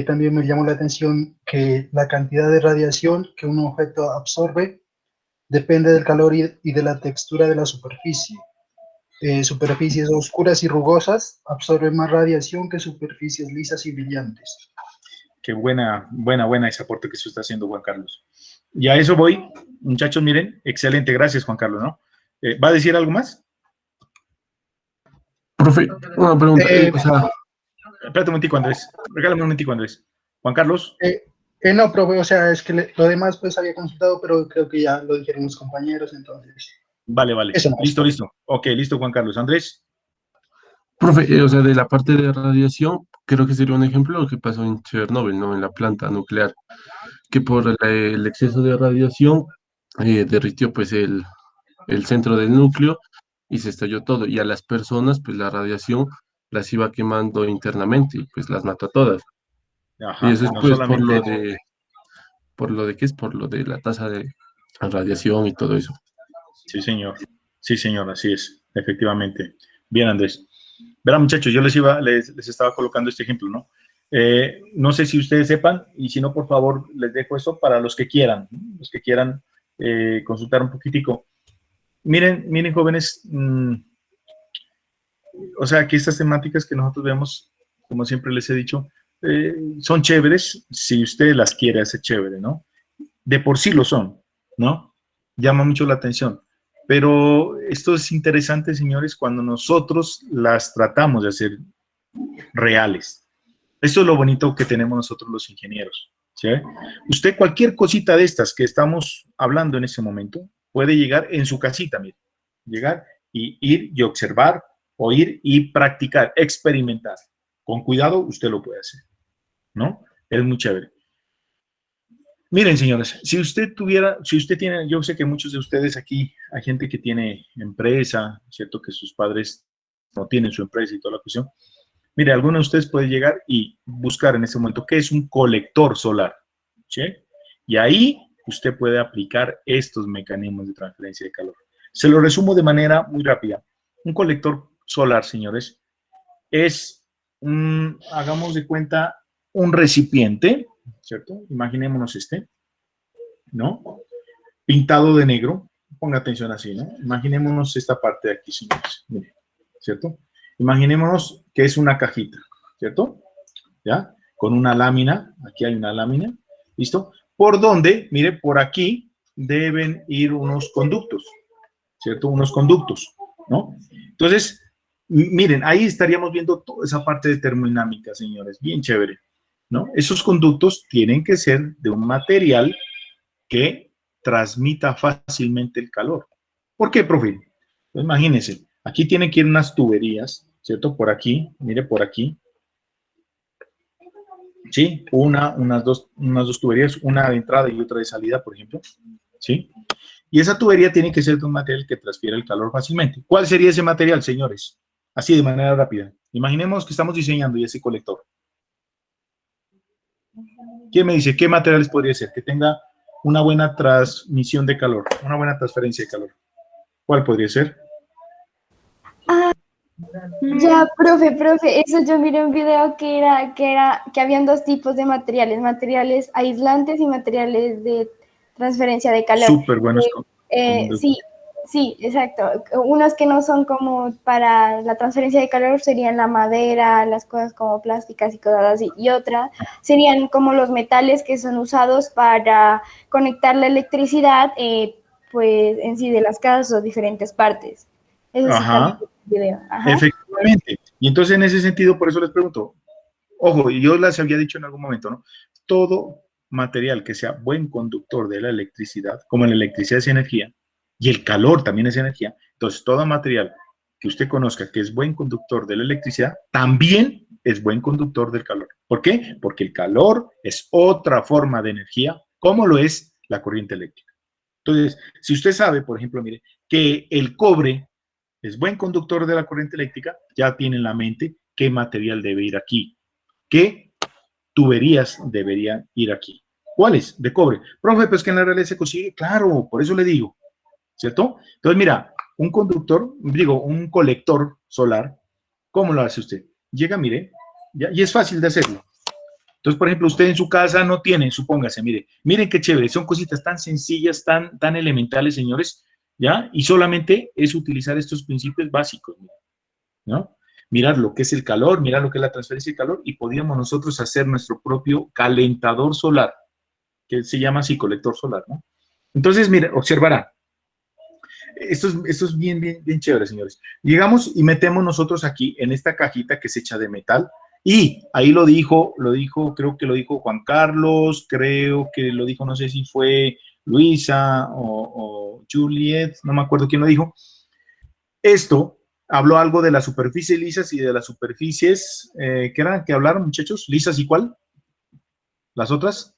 también me llamó la atención que la cantidad de radiación que un objeto absorbe depende del calor y de la textura de la superficie. Superficies oscuras y rugosas absorben más radiación que superficies lisas y brillantes. Qué buena ese aporte que se está haciendo, Juan Carlos. Y a eso voy, muchachos, miren, excelente, gracias, Juan Carlos, ¿no? ¿Va a decir algo más? Profe, una pregunta. Espérate un momentico, Andrés. Regálame un momentico, Andrés. Juan Carlos. No, profe, o sea, es que lo demás pues había consultado, pero creo que ya lo dijeron los compañeros, entonces. Vale. Eso no Listo. Ok, listo, Juan Carlos. Andrés. Profe, o sea, de la parte de radiación, creo que sería un ejemplo lo que pasó en Chernóbil, ¿no? En la planta nuclear, que por el exceso de radiación derritió pues el centro del núcleo y se estalló todo. Y a las personas, pues la radiación las iba quemando internamente y pues las mató a todas. Y Ajá, eso es no pues solamente eso. por lo de qué es, por lo de la tasa de radiación y todo eso. Sí, señor. Sí, señor, así es, efectivamente. Bien, Andrés. Verán, muchachos, yo les estaba colocando este ejemplo, ¿no? No sé si ustedes sepan, y si no, por favor, les dejo eso para los que quieran, ¿no? Los que quieran consultar un poquitico. Miren, jóvenes, o sea, que estas temáticas que nosotros vemos, como siempre les he dicho, son chéveres si usted las quiere hacer chévere, ¿no? De por sí lo son, ¿no? Llama mucho la atención. Pero esto es interesante, señores, cuando nosotros las tratamos de hacer reales. Esto es lo bonito que tenemos nosotros los ingenieros, ¿sí? Usted cualquier cosita de estas que estamos hablando en este momento puede llegar en su casita, mire, llegar y ir y observar o ir y practicar, experimentar. Con cuidado usted lo puede hacer, ¿no? Es muy chévere. Miren, señores, si usted tiene, yo sé que muchos de ustedes aquí, hay gente que tiene empresa, ¿cierto? Que sus padres no tienen su empresa y toda la cuestión. Mire, alguno de ustedes puede llegar y buscar en ese momento qué es un colector solar, ¿sí? Y ahí usted puede aplicar estos mecanismos de transferencia de calor. Se lo resumo de manera muy rápida. Un colector solar, señores, es, hagamos de cuenta, un recipiente, ¿cierto? Imaginémonos ¿no? Pintado de negro. Ponga atención así, ¿no? Imaginémonos esta parte de aquí, señores. Mire, ¿cierto? Imaginémonos que es una cajita, ¿cierto? ¿Ya? Con una lámina. Aquí hay una lámina. ¿Listo? Por donde, mire, por aquí deben ir unos conductos, ¿cierto? Unos conductos, ¿no? Entonces, miren, ahí estaríamos viendo toda esa parte de termodinámica, señores. Bien chévere, ¿no? Esos conductos tienen que ser de un material que transmita fácilmente el calor. ¿Por qué, profe? Pues imagínense, aquí tienen que ir unas tuberías, ¿cierto? Por aquí, mire, por aquí. ¿Sí? Unas dos tuberías, una de entrada y otra de salida, por ejemplo. ¿Sí? Y esa tubería tiene que ser de un material que transfiera el calor fácilmente. ¿Cuál sería ese material, señores? Así de manera rápida. Imaginemos que estamos diseñando ese colector. ¿Quién me dice qué materiales podría ser? Que tenga una buena transmisión de calor, una buena transferencia de calor. ¿Cuál podría ser? Ya, profe, eso yo miré un video que habían dos tipos de materiales aislantes y materiales de transferencia de calor. Súper buenos. Sí, exacto. Unos que no son como para la transferencia de calor serían la madera, las cosas como plásticas y cosas así. Y otra serían como los metales que son usados para conectar la electricidad, pues en sí de las casas o diferentes partes. Eso sí también es un video. Ajá. Efectivamente. Y entonces en ese sentido, por eso les pregunto, ojo, y yo les había dicho en algún momento, ¿no? Todo material que sea buen conductor de la electricidad, como la electricidad es energía, y el calor también es energía, entonces todo material que usted conozca que es buen conductor de la electricidad, también es buen conductor del calor. ¿Por qué? Porque el calor es otra forma de energía, como lo es la corriente eléctrica. Entonces, si usted sabe, por ejemplo, mire, que el cobre es buen conductor de la corriente eléctrica, ya tiene en la mente qué material debe ir aquí, qué tuberías deberían ir aquí. ¿Cuáles? De cobre. Profe, pues que en la realidad se consigue, claro, por eso le digo, ¿cierto? Entonces, mira, un colector solar, ¿cómo lo hace usted? Llega, mire, ya, y es fácil de hacerlo. Entonces, por ejemplo, usted en su casa no tiene, supóngase, miren qué chévere, son cositas tan sencillas, tan elementales, señores, ¿ya? Y solamente es utilizar estos principios básicos, ¿no? Mirar lo que es el calor, mirar lo que es la transferencia de calor, y podríamos nosotros hacer nuestro propio calentador solar, que se llama así, colector solar, ¿no? Entonces, mire, observará. Esto es bien chévere, señores. Llegamos y metemos nosotros aquí en esta cajita que es hecha de metal, y ahí lo dijo, creo que lo dijo Juan Carlos, creo que lo dijo, no sé si fue Luisa o Juliet, no me acuerdo quién lo dijo. Esto Habló algo de las superficies lisas y de las superficies, ¿qué eran? ¿Qué hablaron, muchachos? ¿Lisas y cuál? ¿Las otras?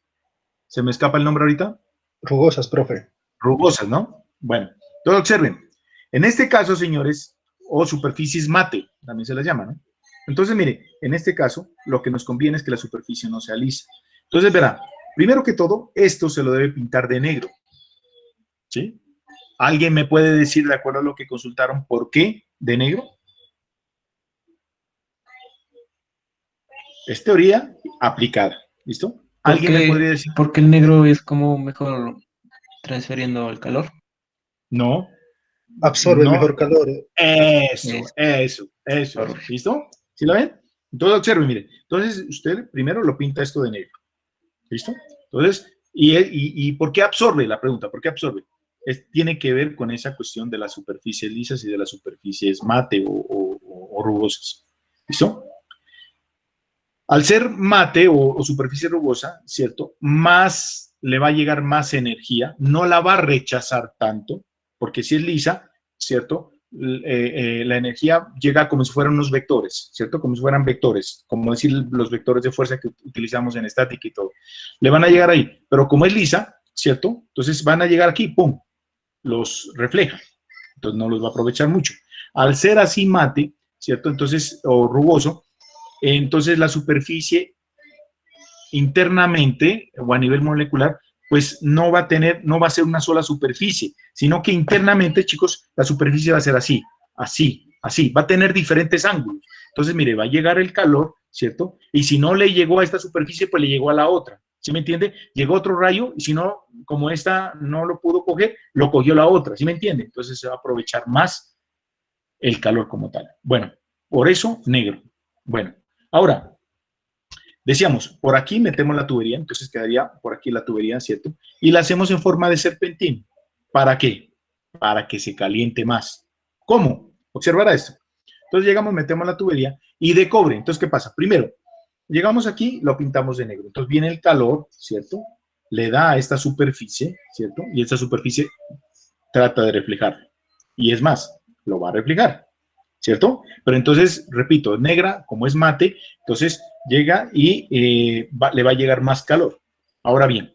¿Se me escapa el nombre ahorita? Rugosas, profe. Rugosas, ¿no? Bueno, entonces observen. En este caso, señores, o superficies mate, también se las llama, ¿no? Entonces, mire, en este caso, lo que nos conviene es que la superficie no sea lisa. Entonces, verá, primero que todo, esto se lo debe pintar de negro, ¿sí? ¿Alguien me puede decir, de acuerdo a lo que consultaron, por qué de negro? Es teoría aplicada, ¿listo? ¿Alguien me podría decir? Porque el negro es como mejor transfiriendo el calor. No. Absorbe No. mejor calor. Eso. ¿Listo? ¿Sí lo ven? Entonces, observe, mire. Entonces, usted primero lo pinta esto de negro. ¿Listo? Entonces, ¿y por qué absorbe? La pregunta, ¿por qué absorbe? Tiene que ver con esa cuestión de las superficies lisas y de las superficies mate o rugosas. ¿Listo? Al ser mate o superficie rugosa, ¿cierto? Más le va a llegar más energía, no la va a rechazar tanto, porque si es lisa, ¿cierto? La energía llega como si fueran unos vectores, ¿cierto? Como si fueran vectores, como decir los vectores de fuerza que utilizamos en estática y todo. Le van a llegar ahí, pero como es lisa, ¿cierto? Entonces van a llegar aquí, ¡pum! Los refleja, entonces no los va a aprovechar mucho. Al ser así mate, ¿cierto? Entonces, o rugoso, entonces la superficie internamente o a nivel molecular, pues no va a ser una sola superficie, sino que internamente, chicos, la superficie va a ser así, va a tener diferentes ángulos. Entonces, mire, va a llegar el calor, ¿cierto? Y si no le llegó a esta superficie, pues le llegó a la otra, ¿sí me entiende? Llegó otro rayo y si no, como esta no lo pudo coger, lo cogió la otra, ¿sí me entiende? Entonces se va a aprovechar más el calor como tal. Bueno, por eso negro. Bueno, ahora, decíamos, por aquí metemos la tubería, entonces quedaría por aquí la tubería, ¿cierto? Y la hacemos en forma de serpentín. ¿Para qué? Para que se caliente más. ¿Cómo? Observará esto. Entonces llegamos, metemos la tubería y de cobre. Entonces, ¿qué pasa? Primero, llegamos aquí, lo pintamos de negro. Entonces viene el calor, ¿cierto? Le da a esta superficie, ¿cierto? Y esta superficie trata de reflejar. Y es más, lo va a reflejar, ¿cierto? Pero entonces, repito, es negra, como es mate, entonces llega y le va a llegar más calor. Ahora bien,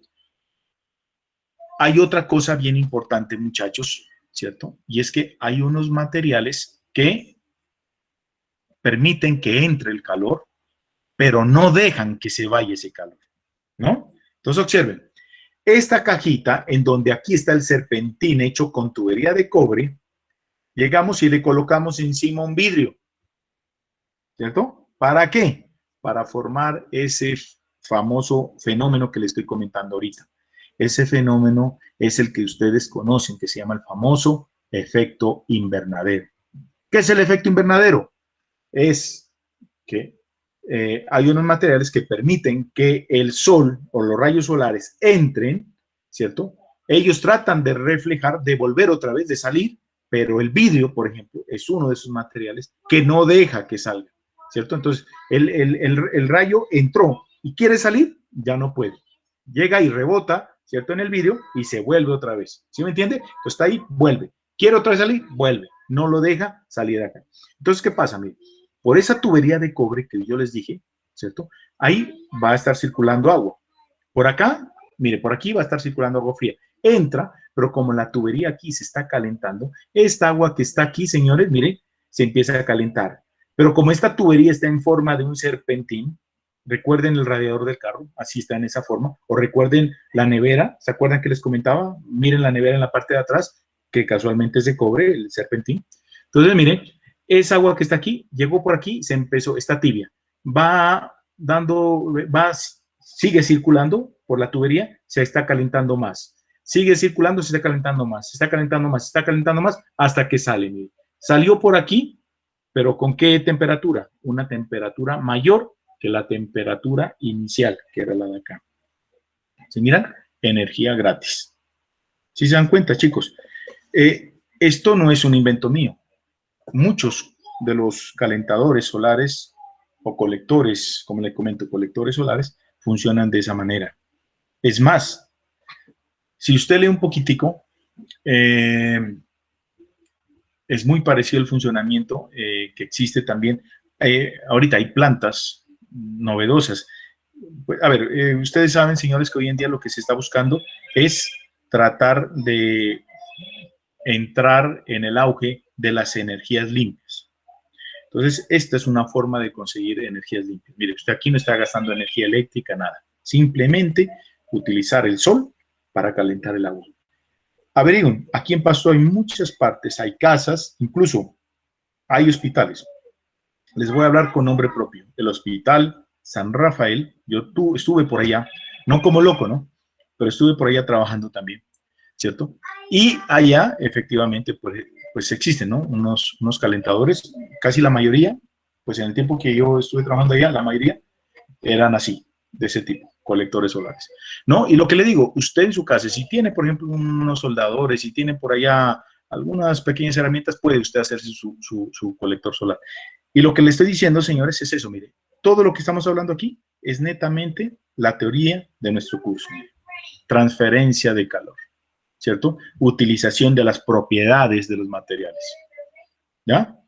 hay otra cosa bien importante, muchachos, ¿cierto? Y es que hay unos materiales que permiten que entre el calor, pero no dejan que se vaya ese calor, ¿no? Entonces, observen, esta cajita en donde aquí está el serpentín hecho con tubería de cobre, llegamos y le colocamos encima un vidrio, ¿cierto? ¿Para qué? Para formar ese famoso fenómeno que le estoy comentando ahorita. Ese fenómeno es el que ustedes conocen, que se llama el famoso efecto invernadero. ¿Qué es el efecto invernadero? Es que hay unos materiales que permiten que el sol o los rayos solares entren, ¿cierto? Ellos tratan de reflejar, de volver otra vez, de salir, pero el vidrio, por ejemplo, es uno de esos materiales que no deja que salga, ¿cierto? Entonces, el rayo entró y quiere salir, ya no puede. Llega y rebota, ¿cierto? En el vidrio y se vuelve otra vez. ¿Sí me entiende? Entonces está ahí, vuelve. Quiere otra vez salir, vuelve. No lo deja salir de acá. Entonces, ¿qué pasa? Mire, por esa tubería de cobre que yo les dije, ¿cierto? Ahí va a estar circulando agua. Por acá, mire, por aquí va a estar circulando agua fría. Entra, pero como la tubería aquí se está calentando, esta agua que está aquí, señores, mire, se empieza a calentar. Pero como esta tubería está en forma de un serpentín, recuerden el radiador del carro, así está en esa forma, o recuerden la nevera, ¿se acuerdan que les comentaba? Miren la nevera en la parte de atrás, que casualmente es de cobre, el serpentín. Entonces, miren, esa agua que está aquí, llegó por aquí, se empezó, está tibia, sigue circulando por la tubería, se está calentando más. Sigue circulando, se está calentando más, se está calentando más, se está calentando más, hasta que sale. Mire. Salió por aquí, pero ¿con qué temperatura? Una temperatura mayor que la temperatura inicial, que era la de acá. ¿Se miran? Energía gratis. ¿Sí se dan cuenta, chicos? Esto no es un invento mío. Muchos de los calentadores solares o colectores, como les comento, colectores solares, funcionan de esa manera. Es más, si usted lee un poquitico, es muy parecido el funcionamiento que existe también. Ahorita hay plantas novedosas. Pues, a ver, ustedes saben, señores, que hoy en día lo que se está buscando es tratar de entrar en el auge de las energías limpias. Entonces, esta es una forma de conseguir energías limpias. Mire, usted aquí no está gastando energía eléctrica, nada. Simplemente utilizar el sol para calentar el agua. Averigüen, aquí en Pasto hay muchas partes, hay casas, incluso hay hospitales. Les voy a hablar con nombre propio. El Hospital San Rafael, yo estuve por allá, no como loco, ¿no? Pero estuve por allá trabajando también, ¿cierto? Y allá, efectivamente, pues existen, ¿no? Unos calentadores, casi la mayoría, pues en el tiempo que yo estuve trabajando allá, la mayoría eran así, de ese tipo, colectores solares, ¿no? Y lo que le digo, usted en su casa, si tiene, por ejemplo, unos soldadores, si tiene por allá algunas pequeñas herramientas, puede usted hacerse su colector solar. Y lo que le estoy diciendo, señores, es eso, mire, todo lo que estamos hablando aquí es netamente la teoría de nuestro curso, mire. Transferencia de calor, ¿cierto? Utilización de las propiedades de los materiales, ¿ya?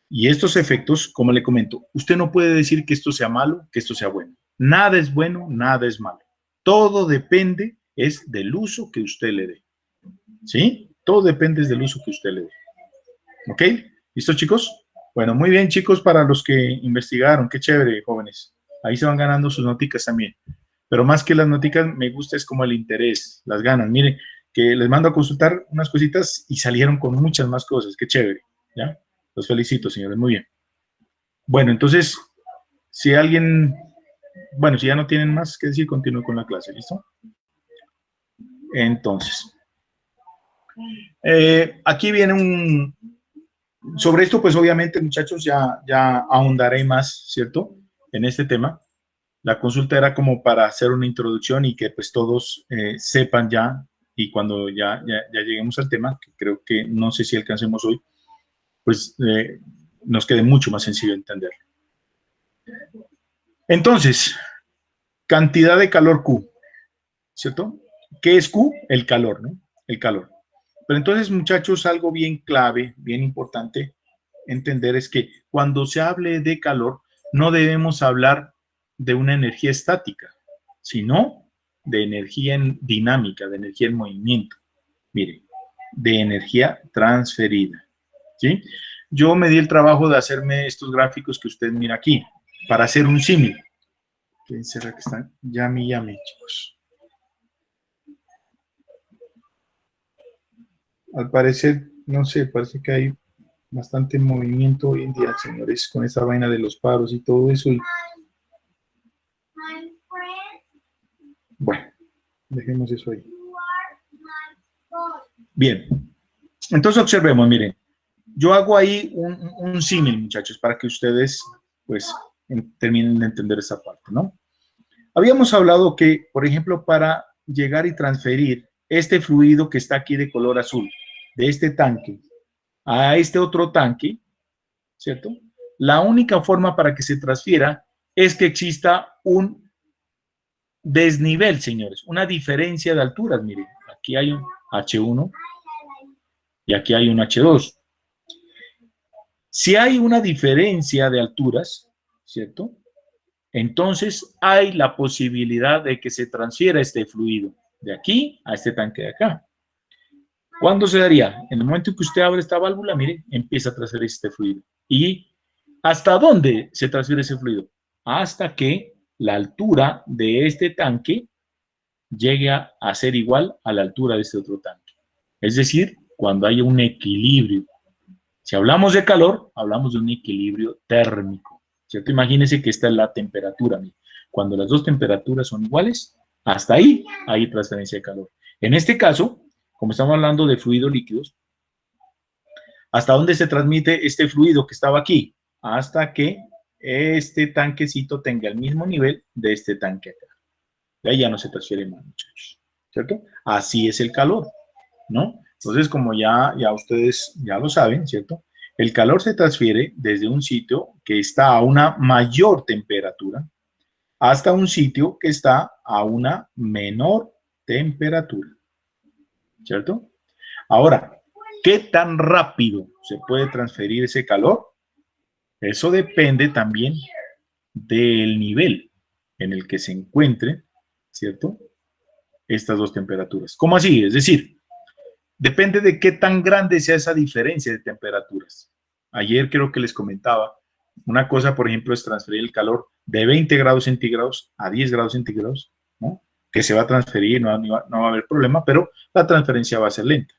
Y estos efectos, como le comento, usted no puede decir que esto sea malo, que esto sea bueno. Nada es bueno, nada es malo. Todo depende es del uso que usted le dé, ¿sí? Todo depende del uso que usted le dé. ¿Ok? ¿Listo, chicos? Bueno, muy bien, chicos, para los que investigaron, qué chévere, jóvenes. Ahí se van ganando sus noticas también. Pero más que las noticas, me gusta es como el interés, las ganas. Miren, que les mando a consultar unas cositas y salieron con muchas más cosas. Qué chévere, ¿ya? Los felicito, señores, muy bien. Bueno, entonces, si alguien, bueno, si ya no tienen más que decir, continúo con la clase, ¿listo? Entonces, aquí viene sobre esto, pues obviamente, muchachos, ya ahondaré más, ¿cierto? En este tema. La consulta era como para hacer una introducción y que pues todos sepan ya, y cuando ya lleguemos al tema, que creo que no sé si alcancemos hoy, pues nos quede mucho más sencillo entenderlo. Entonces, cantidad de calor Q, ¿cierto? ¿Qué es Q? El calor, ¿no? El calor. Pero entonces, muchachos, algo bien clave, bien importante entender es que cuando se hable de calor, no debemos hablar de una energía estática, sino de energía dinámica, de energía en movimiento. Mire, de energía transferida, ¿sí? Yo me di el trabajo de hacerme estos gráficos que usted mira aquí, para hacer un símil. ¿Quién será que están? Llame, chicos. Al parecer, no sé, parece que hay bastante movimiento hoy en día, señores, con esa vaina de los paros y todo eso. Y bueno, dejemos eso ahí. Bien, entonces observemos, miren, yo hago ahí un símil, muchachos, para que ustedes, pues, terminen de entender esa parte, ¿no? Habíamos hablado que, por ejemplo, para llegar y transferir este fluido que está aquí de color azul, de este tanque a este otro tanque, ¿cierto? La única forma para que se transfiera es que exista un desnivel, señores, una diferencia de alturas. Miren, aquí hay un H1 y aquí hay un H2. Si hay una diferencia de alturas, ¿cierto? Entonces hay la posibilidad de que se transfiera este fluido de aquí a este tanque de acá. ¿Cuándo se daría? En el momento en que usted abre esta válvula, mire, empieza a transferir este fluido. ¿Y hasta dónde se transfiere ese fluido? Hasta que la altura de este tanque llegue a ser igual a la altura de este otro tanque. Es decir, cuando haya un equilibrio. Si hablamos de calor, hablamos de un equilibrio térmico, ¿cierto? Imagínense que esta es la temperatura. Mire. Cuando las dos temperaturas son iguales, hasta ahí hay transferencia de calor. En este caso, como estamos hablando de fluidos líquidos, ¿hasta dónde se transmite este fluido que estaba aquí? Hasta que este tanquecito tenga el mismo nivel de este tanque acá. De ahí ya no se transfiere más, muchachos, ¿cierto? Así es el calor, ¿no? Entonces, como ya ustedes ya lo saben, ¿cierto? El calor se transfiere desde un sitio que está a una mayor temperatura hasta un sitio que está a una menor temperatura. ¿Cierto? Ahora, ¿Qué tan rápido se puede transferir ese calor? Eso depende también del nivel en el que se encuentren, ¿cierto? Estas dos temperaturas. ¿Cómo así? Es decir, depende de qué tan grande sea esa diferencia de temperaturas. Ayer creo que les comentaba, una cosa, por ejemplo, es transferir el calor de 20 grados centígrados a 10 grados centígrados, ¿no? Que se va a transferir, no va a haber problema, pero la transferencia va a ser lenta.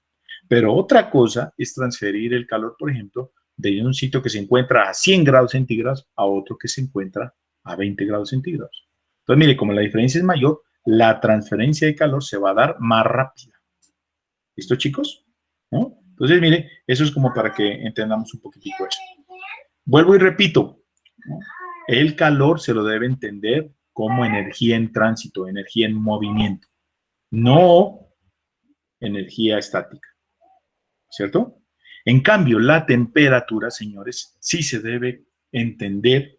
Pero otra cosa es transferir el calor, por ejemplo, de un sitio que se encuentra a 100 grados centígrados a otro que se encuentra a 20 grados centígrados. Entonces, mire, como la diferencia es mayor, la transferencia de calor se va a dar más rápida. ¿Listo, chicos? ¿No? Entonces, mire, eso es como para que entendamos un poquitico eso. Vuelvo y repito, ¿no? El calor se lo debe entender como energía en tránsito, energía en movimiento, no energía estática, ¿cierto? En cambio, la temperatura, señores, sí se debe entender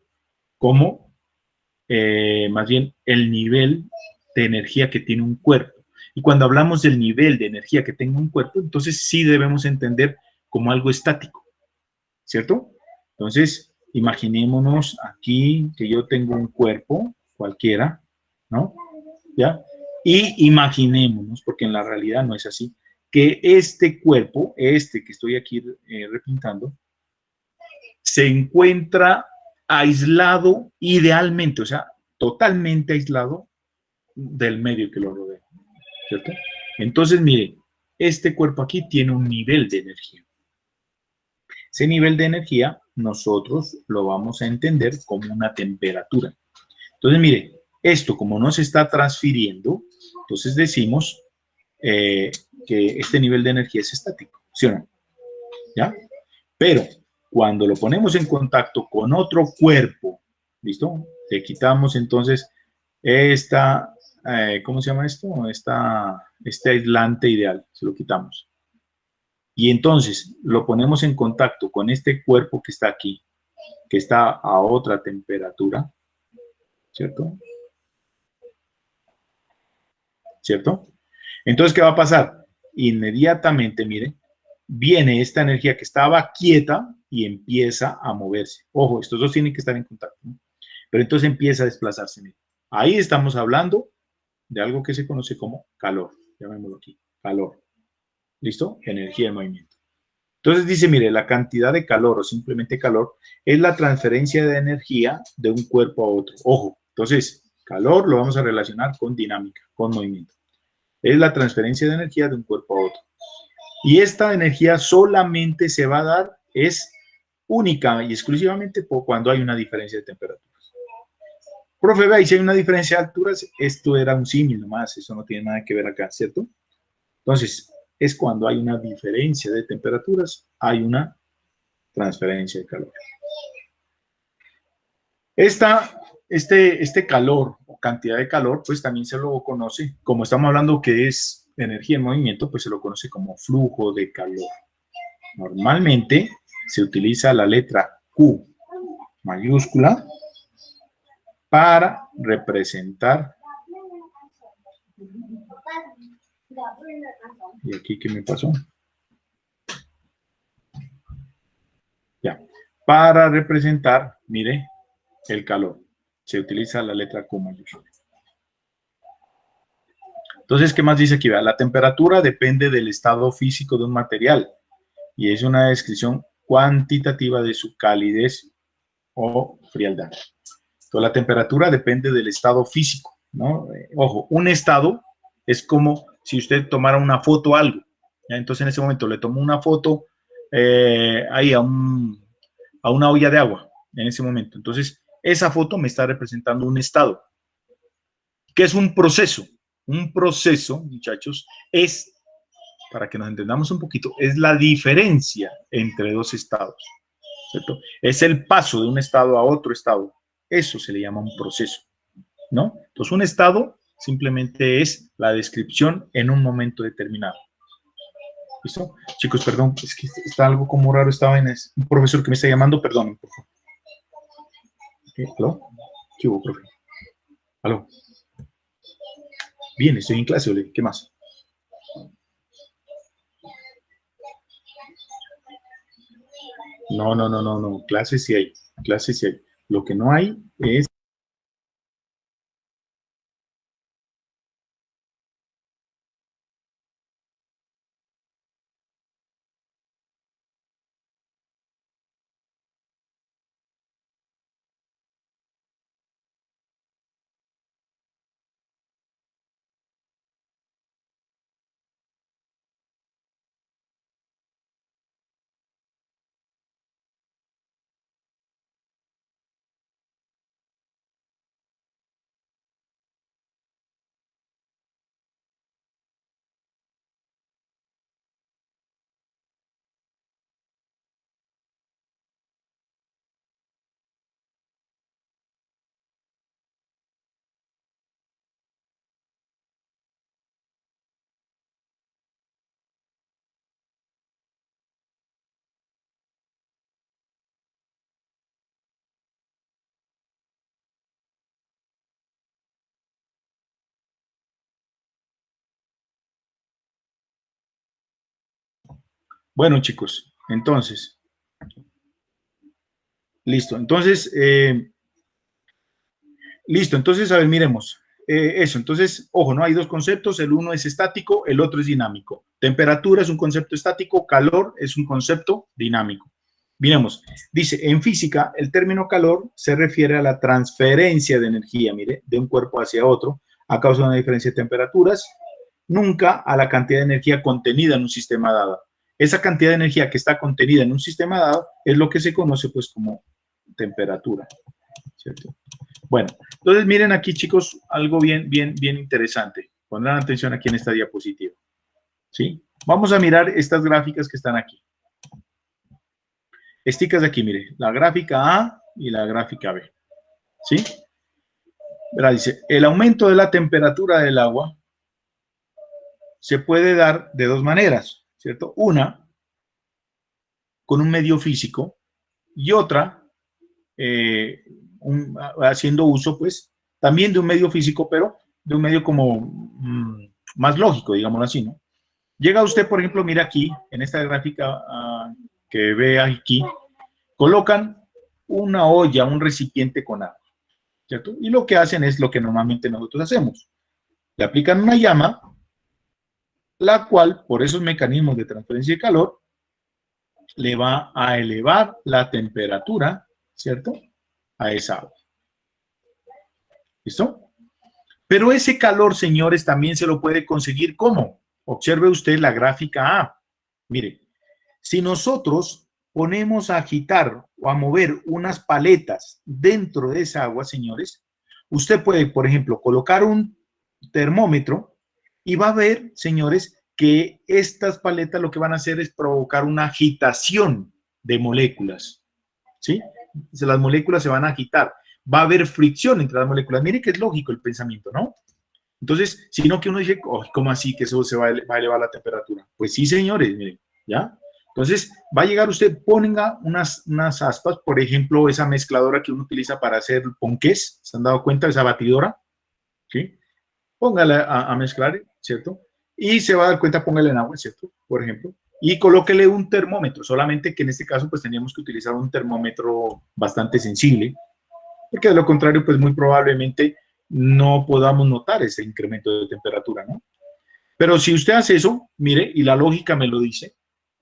como más bien el nivel de energía que tiene un cuerpo. Y cuando hablamos del nivel de energía que tenga un cuerpo, entonces sí debemos entender como algo estático, ¿cierto? Entonces, imaginémonos aquí que yo tengo un cuerpo cualquiera, ¿no? ¿Ya? Y imaginémonos, porque en la realidad no es así, que este cuerpo, este que estoy aquí repintando, se encuentra aislado idealmente, o sea, totalmente aislado del medio que lo rodea, ¿cierto? Entonces, mire, este cuerpo aquí tiene un nivel de energía. Ese nivel de energía nosotros lo vamos a entender como una temperatura. Entonces, mire, esto como no se está transfiriendo, entonces decimos que este nivel de energía es estático, ¿sí o no? ¿Ya? Pero cuando lo ponemos en contacto con otro cuerpo, ¿listo? Le quitamos entonces esta, ¿cómo se llama esto? Este aislante ideal, se lo quitamos. Y entonces lo ponemos en contacto con este cuerpo que está aquí, que está a otra temperatura, ¿cierto? ¿Cierto? Entonces, ¿qué va a pasar? Inmediatamente, mire, viene esta energía que estaba quieta y empieza a moverse. Ojo, estos dos tienen que estar en contacto, ¿no? Pero entonces empieza a desplazarse. Mire. Ahí estamos hablando de algo que se conoce como calor. Llamémoslo aquí, calor. ¿Listo? Energía de movimiento. Entonces dice, mire, la cantidad de calor o simplemente calor es la transferencia de energía de un cuerpo a otro. Ojo, entonces, calor lo vamos a relacionar con dinámica, con movimiento. Es la transferencia de energía de un cuerpo a otro. Y esta energía solamente se va a dar, es única y exclusivamente cuando hay una diferencia de temperaturas. Profe, vea, y si hay una diferencia de alturas, esto era un símil nomás, eso no tiene nada que ver acá, ¿cierto? Entonces, es cuando hay una diferencia de temperaturas, hay una transferencia de calor. Este calor o cantidad de calor, pues también se lo conoce, como estamos hablando que es energía en movimiento, pues se lo conoce como flujo de calor. Normalmente se utiliza la letra Q mayúscula para representar. ¿Y aquí qué me pasó? Ya. Para representar, mire, el calor. Se utiliza la letra Q mayúscula. Entonces, ¿qué más dice aquí? Vea, la temperatura depende del estado físico de un material y es una descripción cuantitativa de su calidez o frialdad. Entonces, la temperatura depende del estado físico, ¿no? Ojo, un estado es como si usted tomara una foto a algo, ¿ya? Entonces, en ese momento le tomo una foto ahí a una olla de agua, en ese momento. Entonces, esa foto me está representando un estado. ¿Qué es un proceso? Un proceso, muchachos, es, para que nos entendamos un poquito, es la diferencia entre dos estados, ¿cierto? Es el paso de un estado a otro estado. Eso se le llama un proceso, ¿no? Entonces, un estado simplemente es la descripción en un momento determinado. ¿Listo? Chicos, perdón, es que está algo como raro esta vaina. Es un profesor que me está llamando, perdón, por favor. ¿Aló? ¿Qué hubo, profe? ¿Aló? Bien, estoy en clase, Ole. ¿Qué más? No, clases sí hay, clases sí hay. Lo que no hay es... Bueno, chicos, entonces, listo. Entonces, a ver, miremos. Eso, entonces, ojo, ¿no? Hay dos conceptos, el uno es estático, el otro es dinámico. Temperatura es un concepto estático, calor es un concepto dinámico. Miremos, dice, en física, el término calor se refiere a la transferencia de energía, mire, de un cuerpo hacia otro, a causa de una diferencia de temperaturas, nunca a la cantidad de energía contenida en un sistema dado. Esa cantidad de energía que está contenida en un sistema dado es lo que se conoce, pues, como temperatura, ¿cierto? Bueno, entonces miren aquí, chicos, algo bien interesante. Pondrán atención aquí en esta diapositiva, ¿sí? Vamos a mirar estas gráficas que están aquí. Esticas aquí, mire, la gráfica A y la gráfica B, ¿sí? Verá, dice, el aumento de la temperatura del agua se puede dar de dos maneras, ¿cierto? Una, con un medio físico, y otra, haciendo uso, pues, también de un medio físico, pero de un medio como más lógico, digámoslo así, ¿no? Llega usted, por ejemplo, mira aquí, en esta gráfica que ve aquí, colocan una olla, un recipiente con agua, ¿cierto? Y lo que hacen es lo que normalmente nosotros hacemos. Le aplican una llama, la cual, por esos mecanismos de transferencia de calor, le va a elevar la temperatura, ¿cierto? A esa agua. ¿Listo? Pero ese calor, señores, también se lo puede conseguir ¿cómo? Observe usted la gráfica A. Mire, si nosotros ponemos a agitar o a mover unas paletas dentro de esa agua, señores, usted puede, por ejemplo, colocar un termómetro y va a ver, señores, que estas paletas lo que van a hacer es provocar una agitación de moléculas, ¿sí? Las moléculas se van a agitar. Va a haber fricción entre las moléculas. Mire que es lógico el pensamiento, ¿no? Entonces, sino que uno dice, oh, ¿cómo así que eso se va a elevar la temperatura? Pues sí, señores, miren, ¿ya? Entonces, va a llegar usted, ponga unas aspas, por ejemplo, esa mezcladora que uno utiliza para hacer ponqués, ¿se han dado cuenta? Esa batidora, ¿sí? Póngala a mezclar, ¿cierto? Y se va a dar cuenta, póngale en agua, ¿cierto? Por ejemplo, y colóquele un termómetro, solamente que en este caso, pues, teníamos que utilizar un termómetro bastante sensible, porque de lo contrario, pues, muy probablemente no podamos notar ese incremento de temperatura, ¿no? Pero si usted hace eso, mire, y la lógica me lo dice,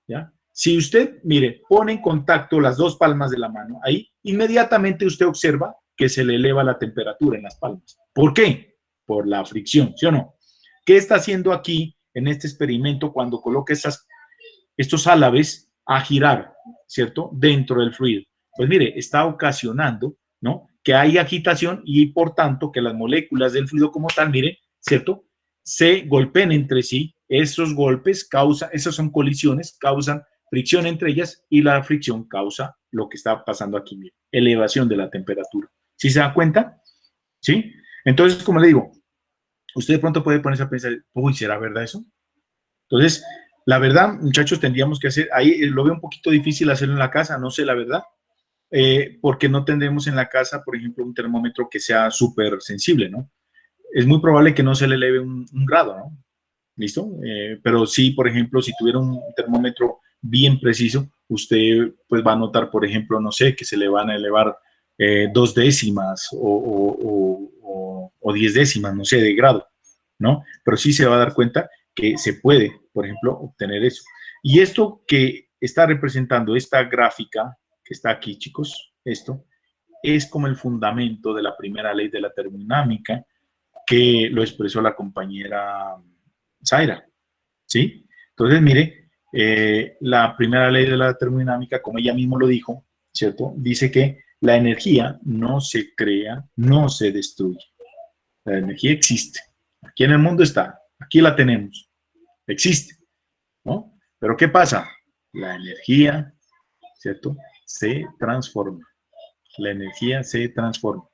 ¿ya? Si usted, mire, pone en contacto las dos palmas de la mano, ahí inmediatamente usted observa que se le eleva la temperatura en las palmas. ¿Por qué? Por la fricción, ¿sí o no? ¿Qué está haciendo aquí en este experimento cuando coloca estos álabes a girar, ¿cierto? Dentro del fluido. Pues mire, está ocasionando, ¿no? Que hay agitación y por tanto que las moléculas del fluido como tal, mire, ¿cierto? Se golpeen entre sí. Esos golpes causan, esas son colisiones, causan fricción entre ellas y la fricción causa lo que está pasando aquí, mire, elevación de la temperatura. ¿Sí se da cuenta? ¿Sí? Entonces, como le digo, usted de pronto puede ponerse a pensar, uy, ¿será verdad eso? Entonces, la verdad, muchachos, tendríamos que hacer, ahí lo veo un poquito difícil hacerlo en la casa, no sé la verdad, porque no tendremos en la casa, por ejemplo, un termómetro que sea súper sensible, ¿no? Es muy probable que no se le eleve un grado, ¿no? ¿Listo? Pero sí, por ejemplo, si tuviera un termómetro bien preciso, usted pues va a notar, por ejemplo, no sé, que se le van a elevar 2 décimas o 10 décimas, no sé, de grado, ¿no? Pero sí se va a dar cuenta que se puede, por ejemplo, obtener eso. Y esto que está representando esta gráfica que está aquí, chicos, esto es como el fundamento de la primera ley de la termodinámica que lo expresó la compañera Zaira, ¿sí? Entonces, mire, la primera ley de la termodinámica, como ella mismo lo dijo, ¿cierto? Dice que la energía no se crea, no se destruye. La energía existe. Aquí en el mundo está, aquí la tenemos, existe, ¿no? Pero ¿qué pasa? La energía, ¿cierto? Se transforma. La energía se transforma.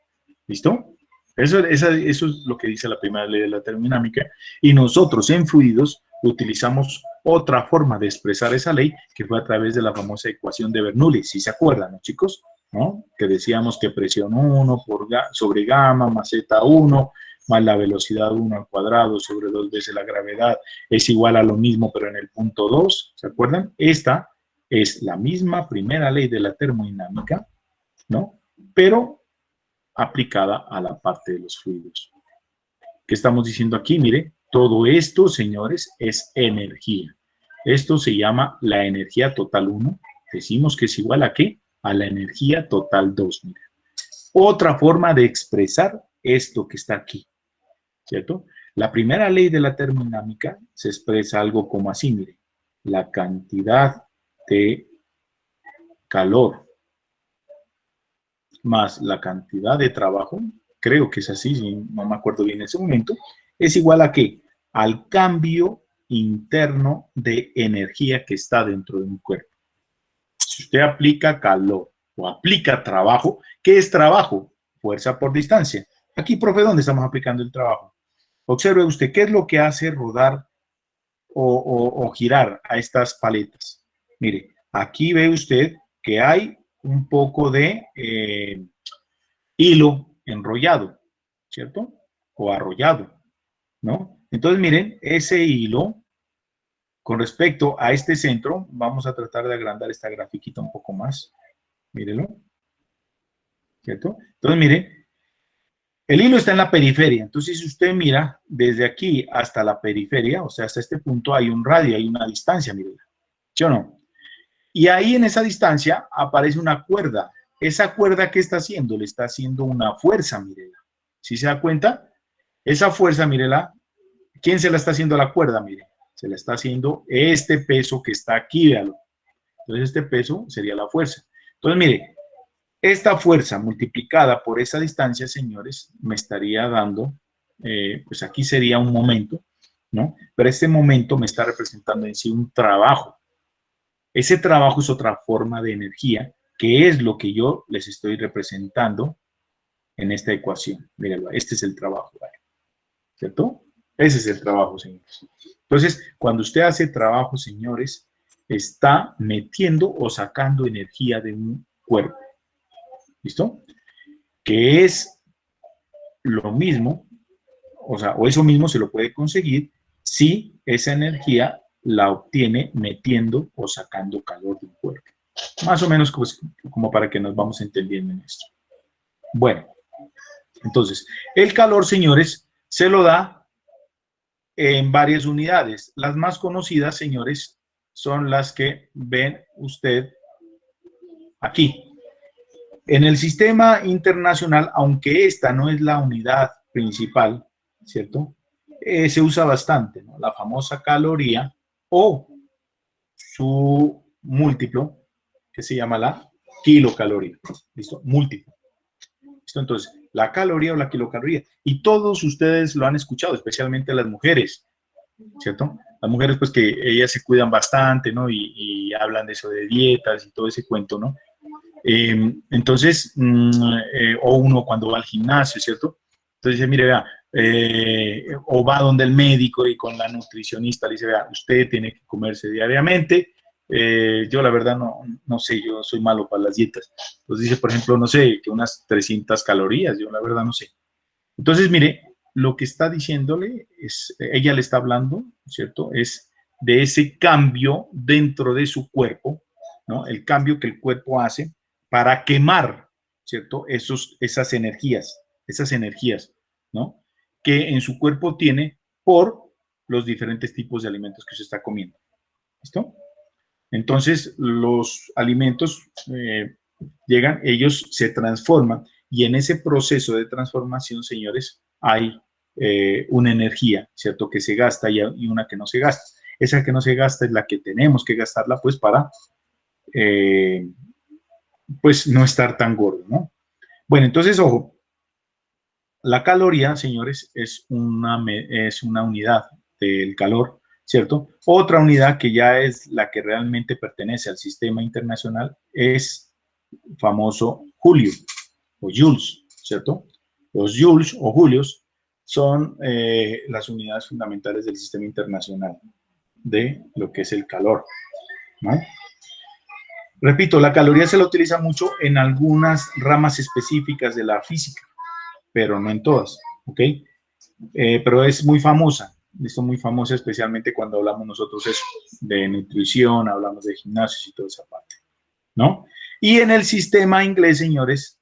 ¿Listo? Eso es lo que dice la primera ley de la termodinámica. Y nosotros en fluidos utilizamos otra forma de expresar esa ley, que fue a través de la famosa ecuación de Bernoulli, si se acuerdan, ¿no, chicos? ¿No? Que decíamos que presión 1 sobre gamma más Z1 más la velocidad 1 al cuadrado sobre 2 veces la gravedad es igual a lo mismo, pero en el punto 2, ¿se acuerdan? Esta es la misma primera ley de la termodinámica, ¿no? Pero aplicada a la parte de los fluidos. ¿Qué estamos diciendo aquí? Mire, todo esto, señores, es energía. Esto se llama la energía total 1. Decimos que es igual a ¿qué? A la energía total 2. Mire. Otra forma de expresar esto que está aquí, ¿cierto? La primera ley de la termodinámica se expresa algo como así, mire. La cantidad de calor más la cantidad de trabajo, creo que es así, no me acuerdo bien en ese momento, es igual a ¿qué? Al cambio interno de energía que está dentro de un cuerpo. Si usted aplica calor o aplica trabajo, ¿qué es trabajo? Fuerza por distancia. Aquí, profe, ¿dónde estamos aplicando el trabajo? Observe usted, ¿qué es lo que hace rodar o girar a estas paletas? Mire, aquí ve usted que hay un poco de hilo enrollado, ¿cierto? O arrollado, ¿no? Entonces, miren, ese hilo, con respecto a este centro, vamos a tratar de agrandar esta grafiquita un poco más. Mírenlo, ¿cierto? Entonces, miren, el hilo está en la periferia. Entonces, si usted mira desde aquí hasta la periferia, o sea, hasta este punto hay un radio, hay una distancia, mírenla, ¿sí o no? Y ahí en esa distancia aparece una cuerda. Esa cuerda, ¿qué está haciendo? Le está haciendo una fuerza, mírela. ¿Sí se da cuenta? Esa fuerza, mírela. ¿Quién se la está haciendo a la cuerda? Mire, se la está haciendo este peso que está aquí, véalo. Entonces, este peso sería la fuerza. Entonces, mire, esta fuerza multiplicada por esa distancia, señores, me estaría dando, pues aquí sería un momento, ¿no? Pero este momento me está representando en sí un trabajo. Ese trabajo es otra forma de energía, que es lo que yo les estoy representando en esta ecuación. Mírenlo, este es el trabajo, ¿vale? ¿Cierto? Ese es el trabajo, señores. Entonces, cuando usted hace trabajo, señores, está metiendo o sacando energía de un cuerpo. ¿Listo? Que es lo mismo, o sea, o eso mismo se lo puede conseguir si esa energía la obtiene metiendo o sacando calor de un cuerpo. Más o menos como para que nos vamos entendiendo en esto. Bueno, entonces, el calor, señores, se lo da en varias unidades. Las más conocidas, señores, son las que ven usted aquí. En el sistema internacional, aunque esta no es la unidad principal, ¿cierto? Se usa bastante, ¿no? La famosa caloría o su múltiplo, que se llama la kilocaloría. ¿Listo? Múltiplo. ¿Listo? Entonces, la caloría o la kilocaloría. Y todos ustedes lo han escuchado, especialmente las mujeres, ¿cierto? Las mujeres, pues que ellas se cuidan bastante, ¿no? Y hablan de eso de dietas y todo ese cuento, ¿no? Entonces, o uno cuando va al gimnasio, ¿cierto? Entonces dice, mire, vea, o va donde el médico y con la nutricionista le dice, vea, usted tiene que comerse diariamente. Yo la verdad no sé, yo soy malo para las dietas. Entonces dice, por ejemplo, no sé, que unas 300 calorías, yo la verdad no sé. Entonces, mire, lo que está diciéndole, ella le está hablando, ¿cierto? Es de ese cambio dentro de su cuerpo, ¿no? El cambio que el cuerpo hace para quemar, ¿cierto? Esas energías, ¿no? Que en su cuerpo tiene por los diferentes tipos de alimentos que se está comiendo. ¿Listo? Entonces, los alimentos llegan, ellos se transforman y en ese proceso de transformación, señores, hay una energía, ¿cierto? Que se gasta y una que no se gasta. Esa que no se gasta es la que tenemos que gastarla, pues, para, pues, no estar tan gordo, ¿no? Bueno, entonces, ojo, la caloría, señores, es una unidad del calor, ¿cierto? Otra unidad que ya es la que realmente pertenece al sistema internacional es el famoso Julio o Joules, ¿cierto? Los Joules o Julios son las unidades fundamentales del sistema internacional de lo que es el calor, ¿no? Repito, la caloría se la utiliza mucho en algunas ramas específicas de la física, pero no en todas, ¿ok? Pero es muy famosa, esto es muy famosa especialmente cuando hablamos nosotros eso, de nutrición, hablamos de gimnasios y toda esa parte, ¿no? Y en el sistema inglés, señores,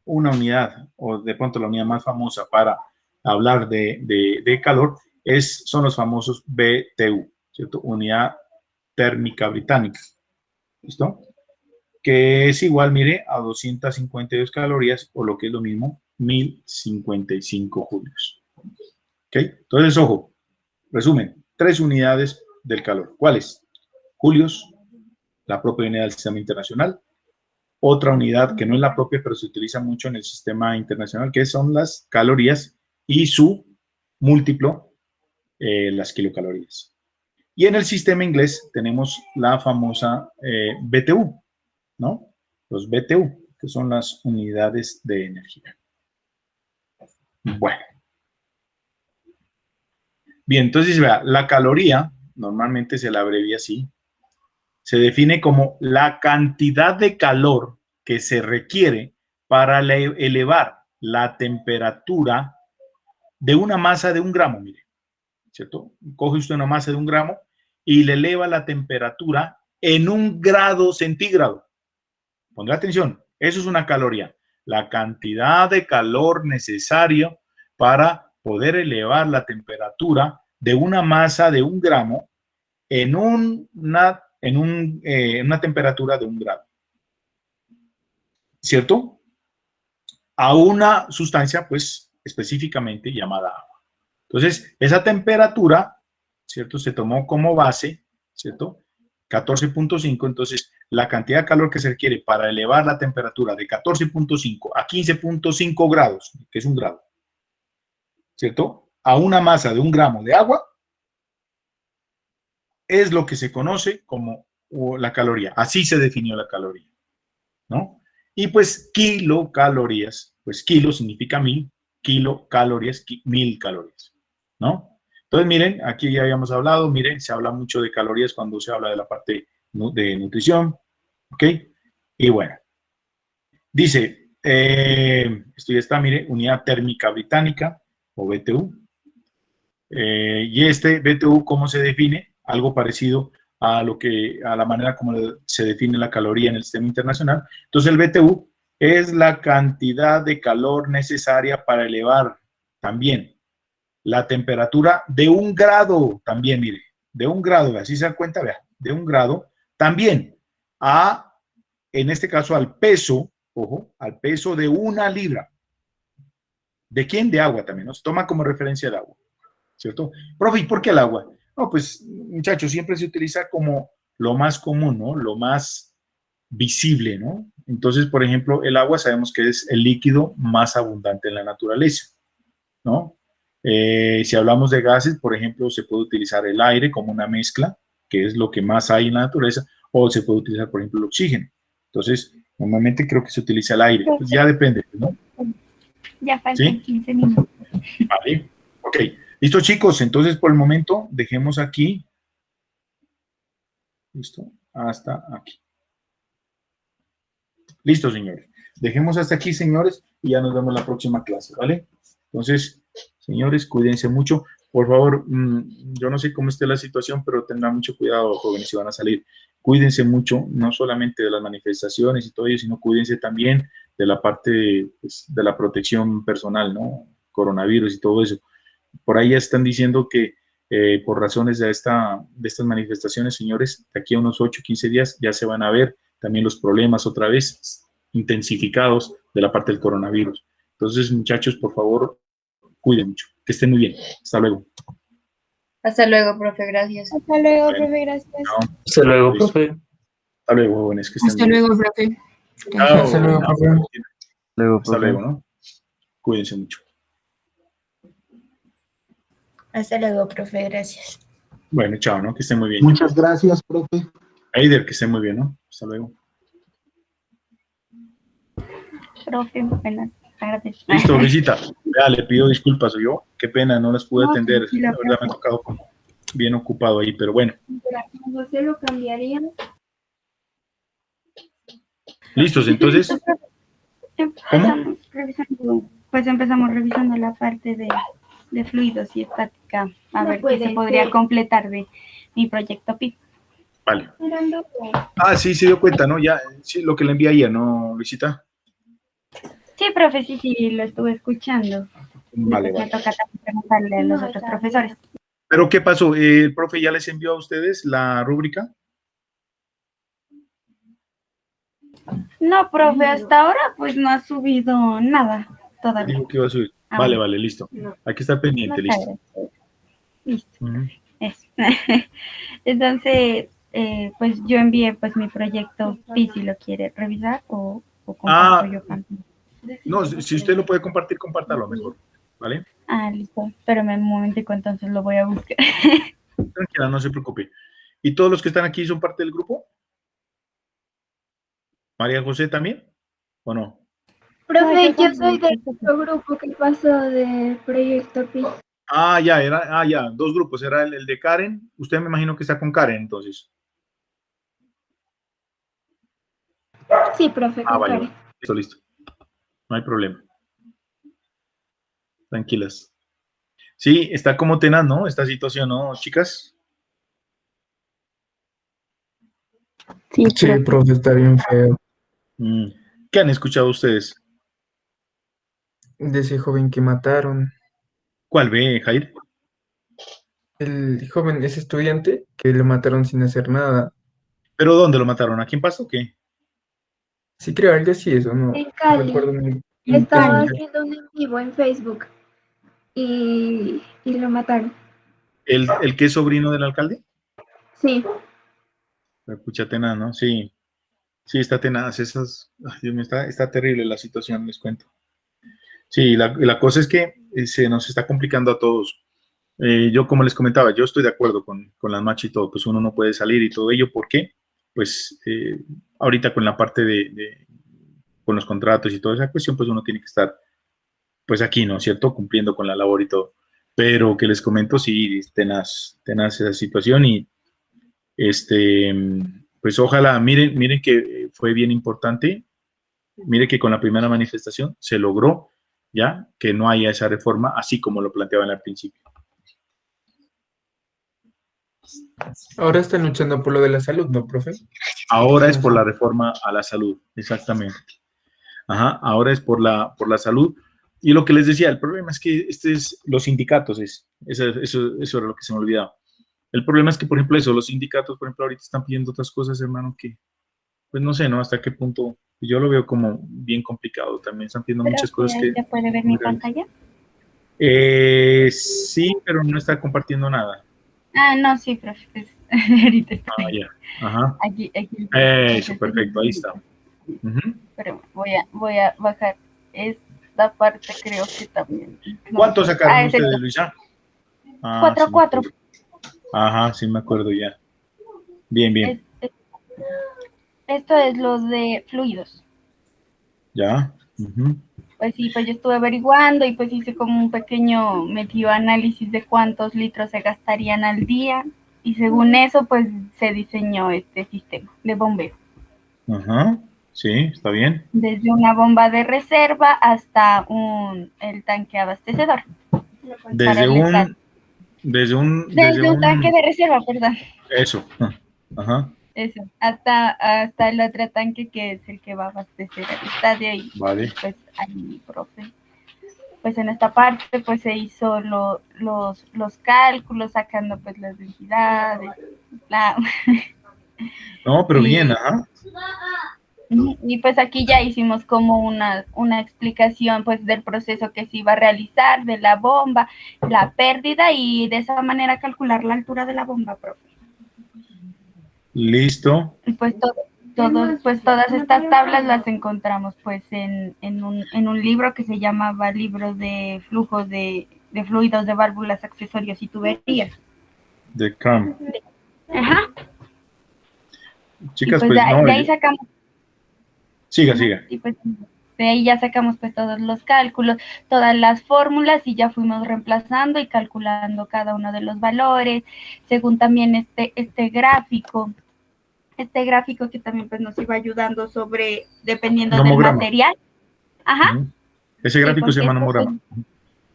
una unidad, o de pronto la unidad más famosa para hablar de calor, son los famosos BTU, ¿cierto? Unidad térmica británica, ¿listo? Que es igual, mire, a 252 calorías, o lo que es lo mismo, 1055 julios. ¿Ok? Entonces, ojo, resumen, 3 unidades del calor. ¿Cuáles? Julios, la propia unidad del sistema internacional. Otra unidad que no es la propia, pero se utiliza mucho en el sistema internacional, que son las calorías y su múltiplo, las kilocalorías. Y en el sistema inglés tenemos la famosa BTU, ¿no? Los BTU, que son las unidades de energía. Bueno. Bien, entonces, vea, la caloría, normalmente se la abrevia así, se define como la cantidad de calor que se requiere para elevar la temperatura de una masa de 1 gramo, mire, ¿cierto? Coge usted una masa de 1 gramo y le eleva la temperatura en 1 grado centígrado. Pondrá atención, eso es una caloría, la cantidad de calor necesario para poder elevar la temperatura de una masa de 1 gramo en una temperatura de 1 grado, ¿cierto? A una sustancia, pues, específicamente llamada agua. Entonces, esa temperatura, ¿cierto? Se tomó como base, ¿cierto? 14.5, entonces, la cantidad de calor que se requiere para elevar la temperatura de 14.5 a 15.5 grados, que es 1 grado, ¿cierto? A una masa de 1 gramo de agua, es lo que se conoce como la caloría. Así se definió la caloría, ¿no? Y pues kilocalorías, pues kilo significa 1000, kilocalorías, 1000 calorías, ¿no? Entonces, miren, aquí ya habíamos hablado, miren, se habla mucho de calorías cuando se habla de la parte de nutrición, ¿ok? Y bueno, dice, esto ya está, mire, unidad térmica británica, o BTU, y este BTU, ¿cómo se define? Algo parecido a la manera como se define la caloría en el sistema internacional. Entonces, el BTU es la cantidad de calor necesaria para elevar también la temperatura de 1 grado, también, mire, de 1 grado, así se da cuenta, vea, de 1 grado, también en este caso, al peso, ojo, al peso de 1 libra. ¿De quién? De agua también, ¿no? Se toma como referencia el agua, ¿cierto? Profe, ¿y por qué el agua? No, pues, muchachos, siempre se utiliza como lo más común, ¿no? Lo más visible, ¿no? Entonces, por ejemplo, el agua sabemos que es el líquido más abundante en la naturaleza, ¿no? Si hablamos de gases, por ejemplo, se puede utilizar el aire como una mezcla, que es lo que más hay en la naturaleza, o se puede utilizar, por ejemplo, el oxígeno. Entonces, normalmente creo que se utiliza el aire, pues ya depende, ¿no? Ya faltan 15 minutos. Vale, ok. Listo, chicos, entonces por el momento dejemos aquí. Listo, hasta aquí. Listo, señores. Dejemos hasta aquí, señores, y ya nos vemos la próxima clase, ¿vale? Entonces, señores, cuídense mucho. por favor, yo no sé cómo esté la situación, pero tengan mucho cuidado, jóvenes, si van a salir. Cuídense mucho, no solamente de las manifestaciones y todo ello, sino cuídense también de la parte pues, de la protección personal, ¿no? Coronavirus y todo eso. Por ahí ya están diciendo que por razones de estas manifestaciones, señores, de aquí a unos 8 o 15 días ya se van a ver también los problemas otra vez intensificados de la parte del coronavirus. Entonces, muchachos, por favor, cuiden mucho. Que estén muy bien. Hasta luego. Hasta luego, profe, gracias. Hasta luego, Bueno, profe, gracias. chao. Hasta luego, Listo. profe. Hasta luego, jóvenes. Que estén Hasta muy bien. luego, profe. Chao. Hasta luego, profe. Hasta luego, ¿no? Cuídense mucho. Hasta luego, profe, gracias. Bueno, chao, ¿no? Que estén muy bien. Muchas gracias, profe. Eider, que estén muy bien, ¿no? Hasta luego. Profe, buenas tardes. Listo, Luisita. Vea, le pido disculpas, yo. Qué pena, no las pude No, atender. tranquila, La verdad me ha tocado bien ocupado ahí, pero bueno. José lo cambiaría. Listos, entonces, Empezamos revisando, pues empezamos revisando la parte de fluidos y estática, a ver qué se podría completar de mi proyecto PIP. vale. Ah, sí, se dio cuenta, ¿no? Ya, sí, lo que le envié ayer, ¿no, Luisita? Sí, profe, sí, lo estuve escuchando. Vale, Me vale. toca también preguntarle a los otros profesores. ¿Pero qué pasó? ¿El profe ya les envió a ustedes la rúbrica? No, profe, hasta ahora pues no ha subido nada todavía. Dijo que iba a subir. Ah, Vale, bueno. vale, listo. Hay que estar pendiente, Muchas listo. gracias. Listo. Ujú. Eso. Entonces, pues yo envié pues mi proyecto PI si lo quiere revisar o comparto yo también. No, si usted lo puede compartir, compártalo mejor, ¿vale? Ah, listo. Espérame un momentico, entonces lo voy a buscar. Tranquila, no se preocupe. ¿Y todos los que están aquí son parte del grupo? ¿María José también? ¿O no? Profe, yo soy del otro grupo que pasó de Proyecto PI. Ah, ya, dos grupos. Era el de Karen. Usted me imagino que está con Karen, entonces. Sí, profe, con Vale. Karen. Listo. No hay problema. Tranquilas. Sí, está como tenaz, ¿no? Esta situación, ¿no, chicas? Sí, Sí, profe, está bien feo. ¿Qué han escuchado ustedes? De ese joven que mataron. ¿Cuál ve, Jair? El joven, ese estudiante que lo mataron sin hacer nada. ¿Pero dónde lo mataron? ¿Aquí en Pasto o qué? Sí, creo algo así, eso no En Cali. recuerdo muy Estaba bien. haciendo un en vivo en Facebook y lo mataron. ¿El que es sobrino del alcalde? Sí. Escucha tenaz, ¿no? Sí. Sí, está tenaz. Ay, Dios mío, está terrible la situación, les cuento. Sí, la cosa es que se nos está complicando a todos. Yo, como les comentaba, yo estoy de acuerdo con las marchas y todo, pues uno no puede salir y todo ello, ¿por qué? Pues ahorita con la parte con los contratos y toda esa cuestión, pues uno tiene que estar, pues aquí, ¿no es cierto? Cumpliendo con la labor y todo. Pero que les comento, sí, tenaz esa situación y pues ojalá, miren que fue bien importante, miren que con la primera manifestación se logró ya que no haya esa reforma así como lo planteaban al principio. Ahora están luchando por lo de la salud, ¿no, profe? Ahora es por la reforma a la salud, exactamente. Ajá, ahora es por la salud. Y lo que les decía, el problema es que los sindicatos, eso era lo que se me olvidaba. El problema es que, por ejemplo, los sindicatos, por ejemplo, ahorita están pidiendo otras cosas, hermano, que, pues no sé, ¿no? Hasta qué punto, yo lo veo como bien complicado también, están pidiendo muchas cosas que... ¿Ya puede ver mi pantalla? Sí, pero no está compartiendo nada. Ah, no, sí, profe. Pues, ahorita estoy. Ah, ya. Ajá. Aquí. Eso, perfecto, ahí está. Pero voy a bajar esta parte, creo que también. No. ¿Cuánto sacaron ese ustedes, Luisa? 4-4. Ajá, sí me acuerdo ya. Bien. Esto es los de fluidos. Ya. Pues sí, pues yo estuve averiguando y pues hice como un pequeño metido análisis de cuántos litros se gastarían al día y según eso pues se diseñó este sistema de bombeo. Ajá, sí, está bien. Desde una bomba de reserva hasta el tanque abastecedor. Desde Desde un tanque de reserva, perdón. Eso. Ajá. Eso, hasta el otro tanque que es el que va a abastecer el estadio y vale. Pues ahí, profe. Pues en esta parte pues se hizo los cálculos, sacando pues las densidades. No, pero bien, ajá. Y pues aquí ya hicimos como una explicación pues del proceso que se iba a realizar, de la bomba, la pérdida y de esa manera calcular la altura de la bomba, profe. Listo. Y pues todas estas tablas las encontramos pues en un libro que se llamaba Libro de Flujos de Fluidos de Válvulas, Accesorios y Tuberías. De CAM. Ajá. Chicas, y pues de ahí sacamos. Siga. Y pues de ahí ya sacamos pues todos los cálculos, todas las fórmulas y ya fuimos reemplazando y calculando cada uno de los valores, según también este gráfico que también pues nos iba ayudando sobre, dependiendo del material. Ajá. Ese gráfico se llama nomograma.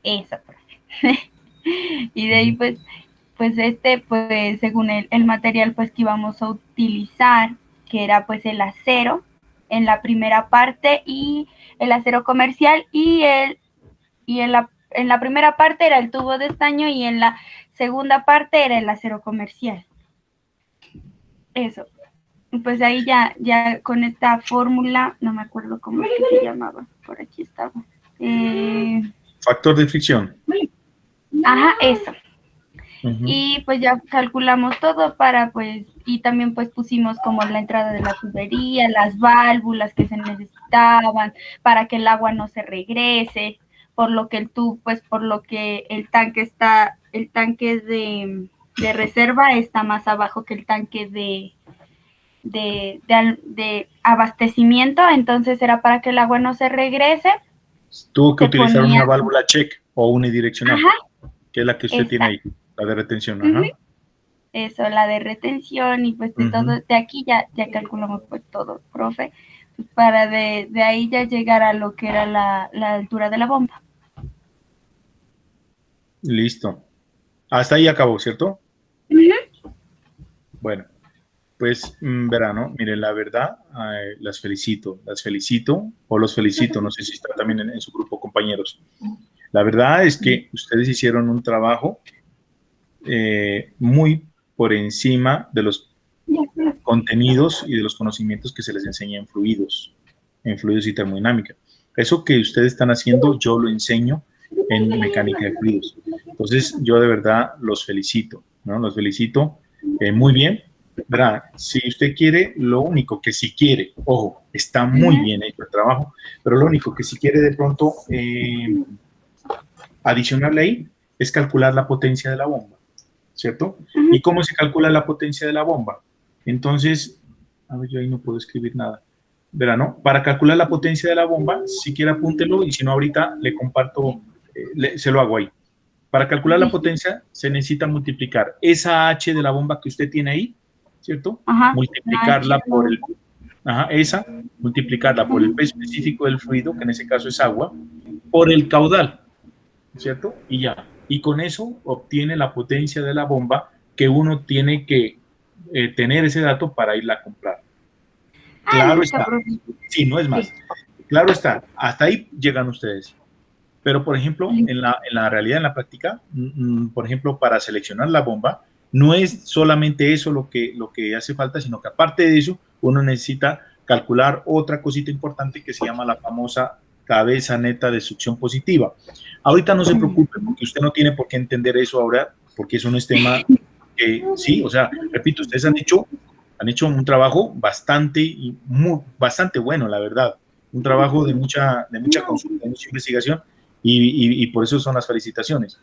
Eso, y de ahí pues según el material pues que íbamos a utilizar, que era pues el acero en la primera parte y el acero comercial en la primera parte era el tubo de estaño y en la segunda parte era el acero comercial. Eso. Pues ahí ya con esta fórmula, no me acuerdo cómo es que se llamaba, por aquí estaba. Factor de fricción. Ajá, eso. Y pues ya calculamos todo para pues, y también pues pusimos como la entrada de la tubería, las válvulas que se necesitaban para que el agua no se regrese, por lo que el tanque de reserva está más abajo que el tanque de abastecimiento, entonces era para que el agua no se regrese. Tuvo que utilizar una válvula check o unidireccional, que es la que usted tiene ahí, la de retención. Ajá. Eso, la de retención y pues de todo, de aquí ya calculamos pues todo, profe, para de ahí ya llegar a lo que era la altura de la bomba. Listo. Hasta ahí acabó, ¿cierto? Bueno. Pues, verano, miren, la verdad, las felicito, o los felicito, no sé si está también en su grupo, compañeros. La verdad es que ustedes hicieron un trabajo muy por encima de los contenidos y de los conocimientos que se les enseña en fluidos y termodinámica. Eso que ustedes están haciendo, yo lo enseño en mecánica de fluidos. Entonces, yo de verdad los felicito, ¿no? Los felicito muy bien. ¿Verdad? Si usted quiere, lo único que si quiere, ojo, está muy bien hecho el trabajo, pero lo único que si quiere de pronto adicionarle ahí es calcular la potencia de la bomba, ¿cierto? ¿Y cómo se calcula la potencia de la bomba? Entonces, a ver, yo ahí no puedo escribir nada. ¿Verdad, no? Para calcular la potencia de la bomba, si quiere apúntelo y si no ahorita le comparto, se lo hago ahí. Para calcular la potencia se necesita multiplicar esa H de la bomba que usted tiene ahí, ¿cierto? Multiplicarla por multiplicarla por el peso específico del fluido, que en ese caso es agua, por el caudal, ¿cierto? Y ya. Y con eso obtiene la potencia de la bomba, que uno tiene que tener ese dato para irla a comprar. Claro está. Sí, no es más. Claro está. Hasta ahí llegan ustedes. Pero, por ejemplo, en la realidad, en la práctica, por ejemplo, para seleccionar la bomba, no es solamente eso lo que hace falta, sino que aparte de eso, uno necesita calcular otra cosita importante que se llama la famosa cabeza neta de succión positiva. Ahorita no se preocupe, porque usted no tiene por qué entender eso ahora, porque eso no es tema que, sí, o sea, repito, ustedes han hecho un trabajo bastante bueno, la verdad. Un trabajo de mucha consulta, de mucha investigación, y por eso son las felicitaciones.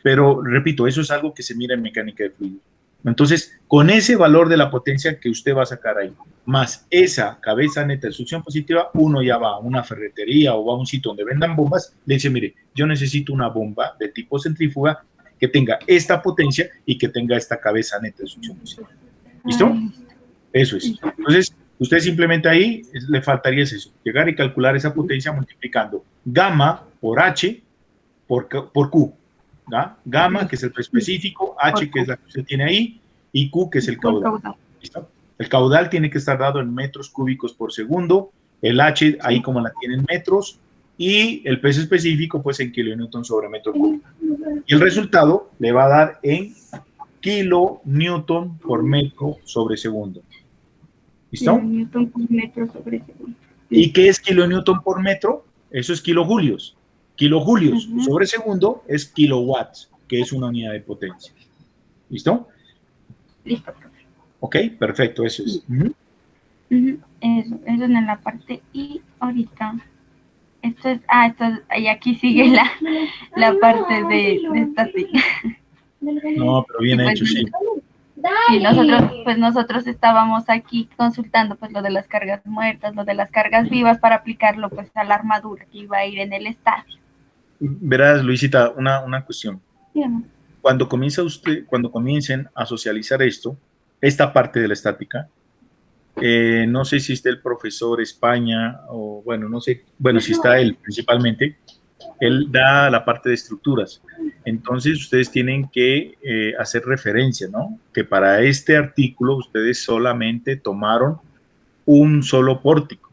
Pero, repito, eso es algo que se mira en mecánica de fluidos. Entonces, con ese valor de la potencia que usted va a sacar ahí, más esa cabeza neta de succión positiva, uno ya va a una ferretería o va a un sitio donde vendan bombas, le dice, mire, yo necesito una bomba de tipo centrífuga que tenga esta potencia y que tenga esta cabeza neta de succión positiva. ¿Listo? Eso es. Entonces, usted simplemente ahí le faltaría eso, llegar y calcular esa potencia multiplicando gamma por H por Q. ¿ya? Gamma, que es el peso específico, H, que es la que usted tiene ahí, y Q, que es el caudal. ¿Listo? El caudal tiene que estar dado en metros cúbicos por segundo, el H ahí como la tiene en metros, y el peso específico pues en kilonewton sobre metro cúbico. Y el resultado le va a dar en kilonewton por metro sobre segundo. ¿Listo? Kilonewton por metro sobre segundo. ¿Y qué es kilonewton por metro? Eso es kilojulios. Kilojulios sobre segundo es kilowatts, que es una unidad de potencia. ¿Listo? Listo. Ok, perfecto, eso es. Eso es en la parte. Y ahorita, esto es, y aquí sigue la parte de estática. No, pero bien hecho, sí. Y nosotros estábamos aquí consultando pues lo de las cargas muertas, lo de las cargas vivas para aplicarlo pues a la armadura que iba a ir en el estadio. Verás, Luisita, una cuestión. Sí, Cuando comiencen a socializar esta parte de la estática, no sé si está el profesor España o bueno, no sé, bueno, si está él principalmente, él da la parte de estructuras. Entonces ustedes tienen que hacer referencia, ¿no? Que para este artículo ustedes solamente tomaron un solo pórtico,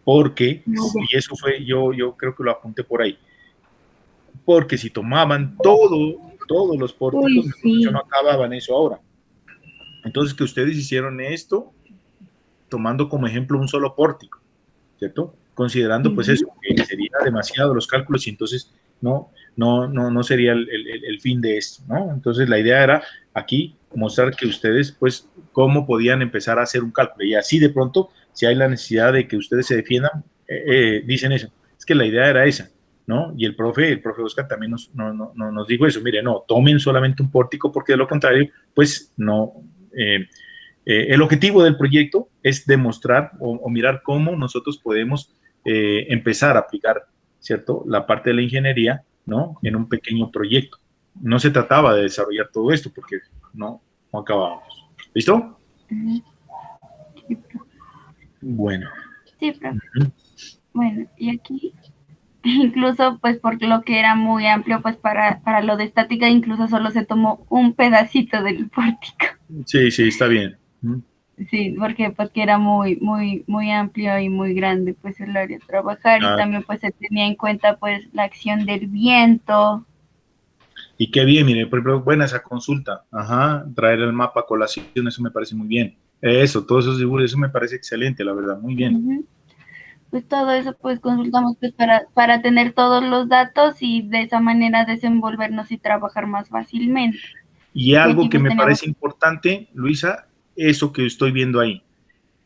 porque, y eso fue, yo creo que lo apunté por ahí, porque si tomaban todos los pórticos, no acababan eso ahora. Entonces que ustedes hicieron esto tomando como ejemplo un solo pórtico, ¿cierto? Considerando pues eso, que sería demasiado los cálculos y entonces no sería el fin de esto, ¿no? Entonces la idea era aquí mostrar que ustedes pues cómo podían empezar a hacer un cálculo y así de pronto si hay la necesidad de que ustedes se defiendan, dicen eso, es que la idea era esa, ¿no? Y el profe Oscar también nos dijo eso, mire, no, tomen solamente un pórtico porque de lo contrario pues no... el objetivo del proyecto es demostrar o mirar cómo nosotros podemos empezar a aplicar, ¿cierto? La parte de la ingeniería, ¿no? En un pequeño proyecto. No se trataba de desarrollar todo esto porque no acabábamos. ¿Listo? Bueno. Sí, profe. Bueno, y aquí, incluso pues por lo que era muy amplio, pues para lo de estática, incluso solo se tomó un pedacito del pórtico. Sí, está bien. Sí, porque era muy amplio y muy grande pues el área de trabajar y también pues se tenía en cuenta pues la acción del viento. Y qué bien, mire, por ejemplo, buena esa consulta, traer el mapa a colación, eso me parece muy bien. Todos esos dibujos, eso me parece excelente, la verdad, muy bien. Pues todo eso pues consultamos pues para tener todos los datos y de esa manera desenvolvernos y trabajar más fácilmente. Y algo que me parece importante, Luisa, eso que estoy viendo ahí.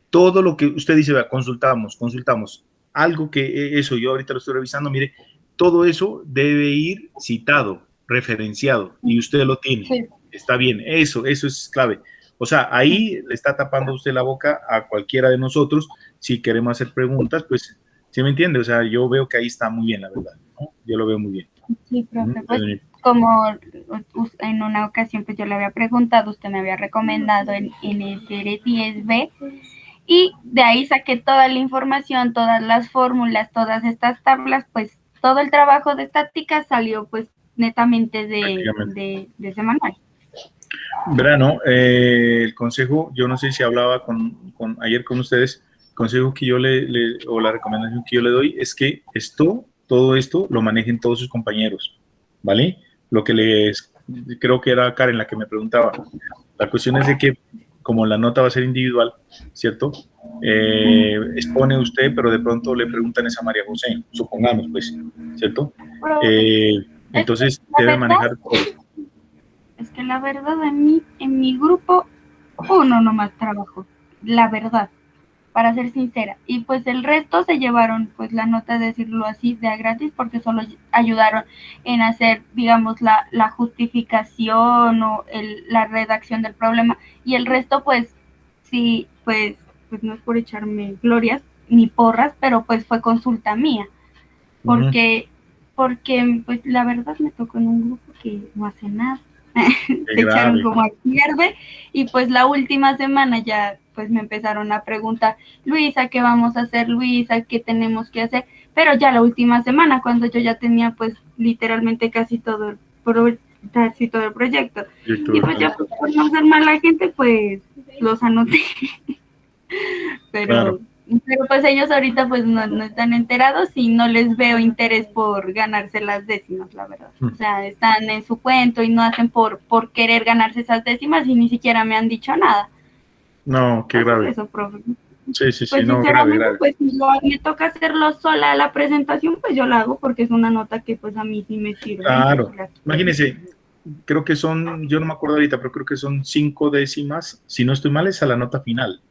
Todo lo que usted dice, consultamos. Algo que eso yo ahorita lo estoy revisando, mire, todo eso debe ir citado, referenciado, y usted lo tiene. Sí. Está bien, eso es clave. O sea, ahí le está tapando usted la boca a cualquiera de nosotros si queremos hacer preguntas, pues, ¿sí me entiende? O sea, yo veo que ahí está muy bien, la verdad, ¿no? Yo lo veo muy bien. Sí, profe, pues, como en una ocasión pues yo le había preguntado, usted me había recomendado en el NSR10B y de ahí saqué toda la información, todas las fórmulas, todas estas tablas, pues todo el trabajo de estática salió pues netamente de ese manual. Verano, el consejo, yo no sé si hablaba ayer con ustedes, el consejo que yo o la recomendación que yo le doy es que todo esto lo manejen todos sus compañeros, ¿vale? Lo que creo que era Karen la que me preguntaba. La cuestión es de que como la nota va a ser individual, ¿cierto? Expone usted, pero de pronto le preguntan esa María José, supongamos, pues, ¿cierto? Entonces debe manejar todo. Es que la verdad en mi grupo uno nomás trabajó, la verdad, para ser sincera. Y pues el resto se llevaron pues la nota, de decirlo así, de a gratis, porque solo ayudaron en hacer, digamos, la justificación o la redacción del problema. Y el resto pues sí, pues no es por echarme glorias ni porras, pero pues fue consulta mía. Porque pues la verdad me tocó en un grupo que no hace nada. Se echaron como a pierde y pues la última semana ya pues me empezaron a preguntar, Luisa, ¿qué vamos a hacer? Luisa, ¿qué tenemos que hacer? Pero ya la última semana, cuando yo ya tenía pues literalmente casi todo sí, todo el proyecto. Y pues yo, por no ser mala gente, pues los anoté. Pero pues ellos ahorita pues no están enterados y no les veo interés por ganarse las décimas, la verdad. O sea, están en su cuento y no hacen por querer ganarse esas décimas y ni siquiera me han dicho nada. No, qué grave. Eso, profe. Sí, Pues no, grave. pues si me toca hacerlo sola la presentación, pues yo la hago porque es una nota que pues a mí sí me sirve. Claro, imagínense, creo que son, yo no me acuerdo ahorita, pero creo que son 5 décimas, si no estoy mal es a la nota final.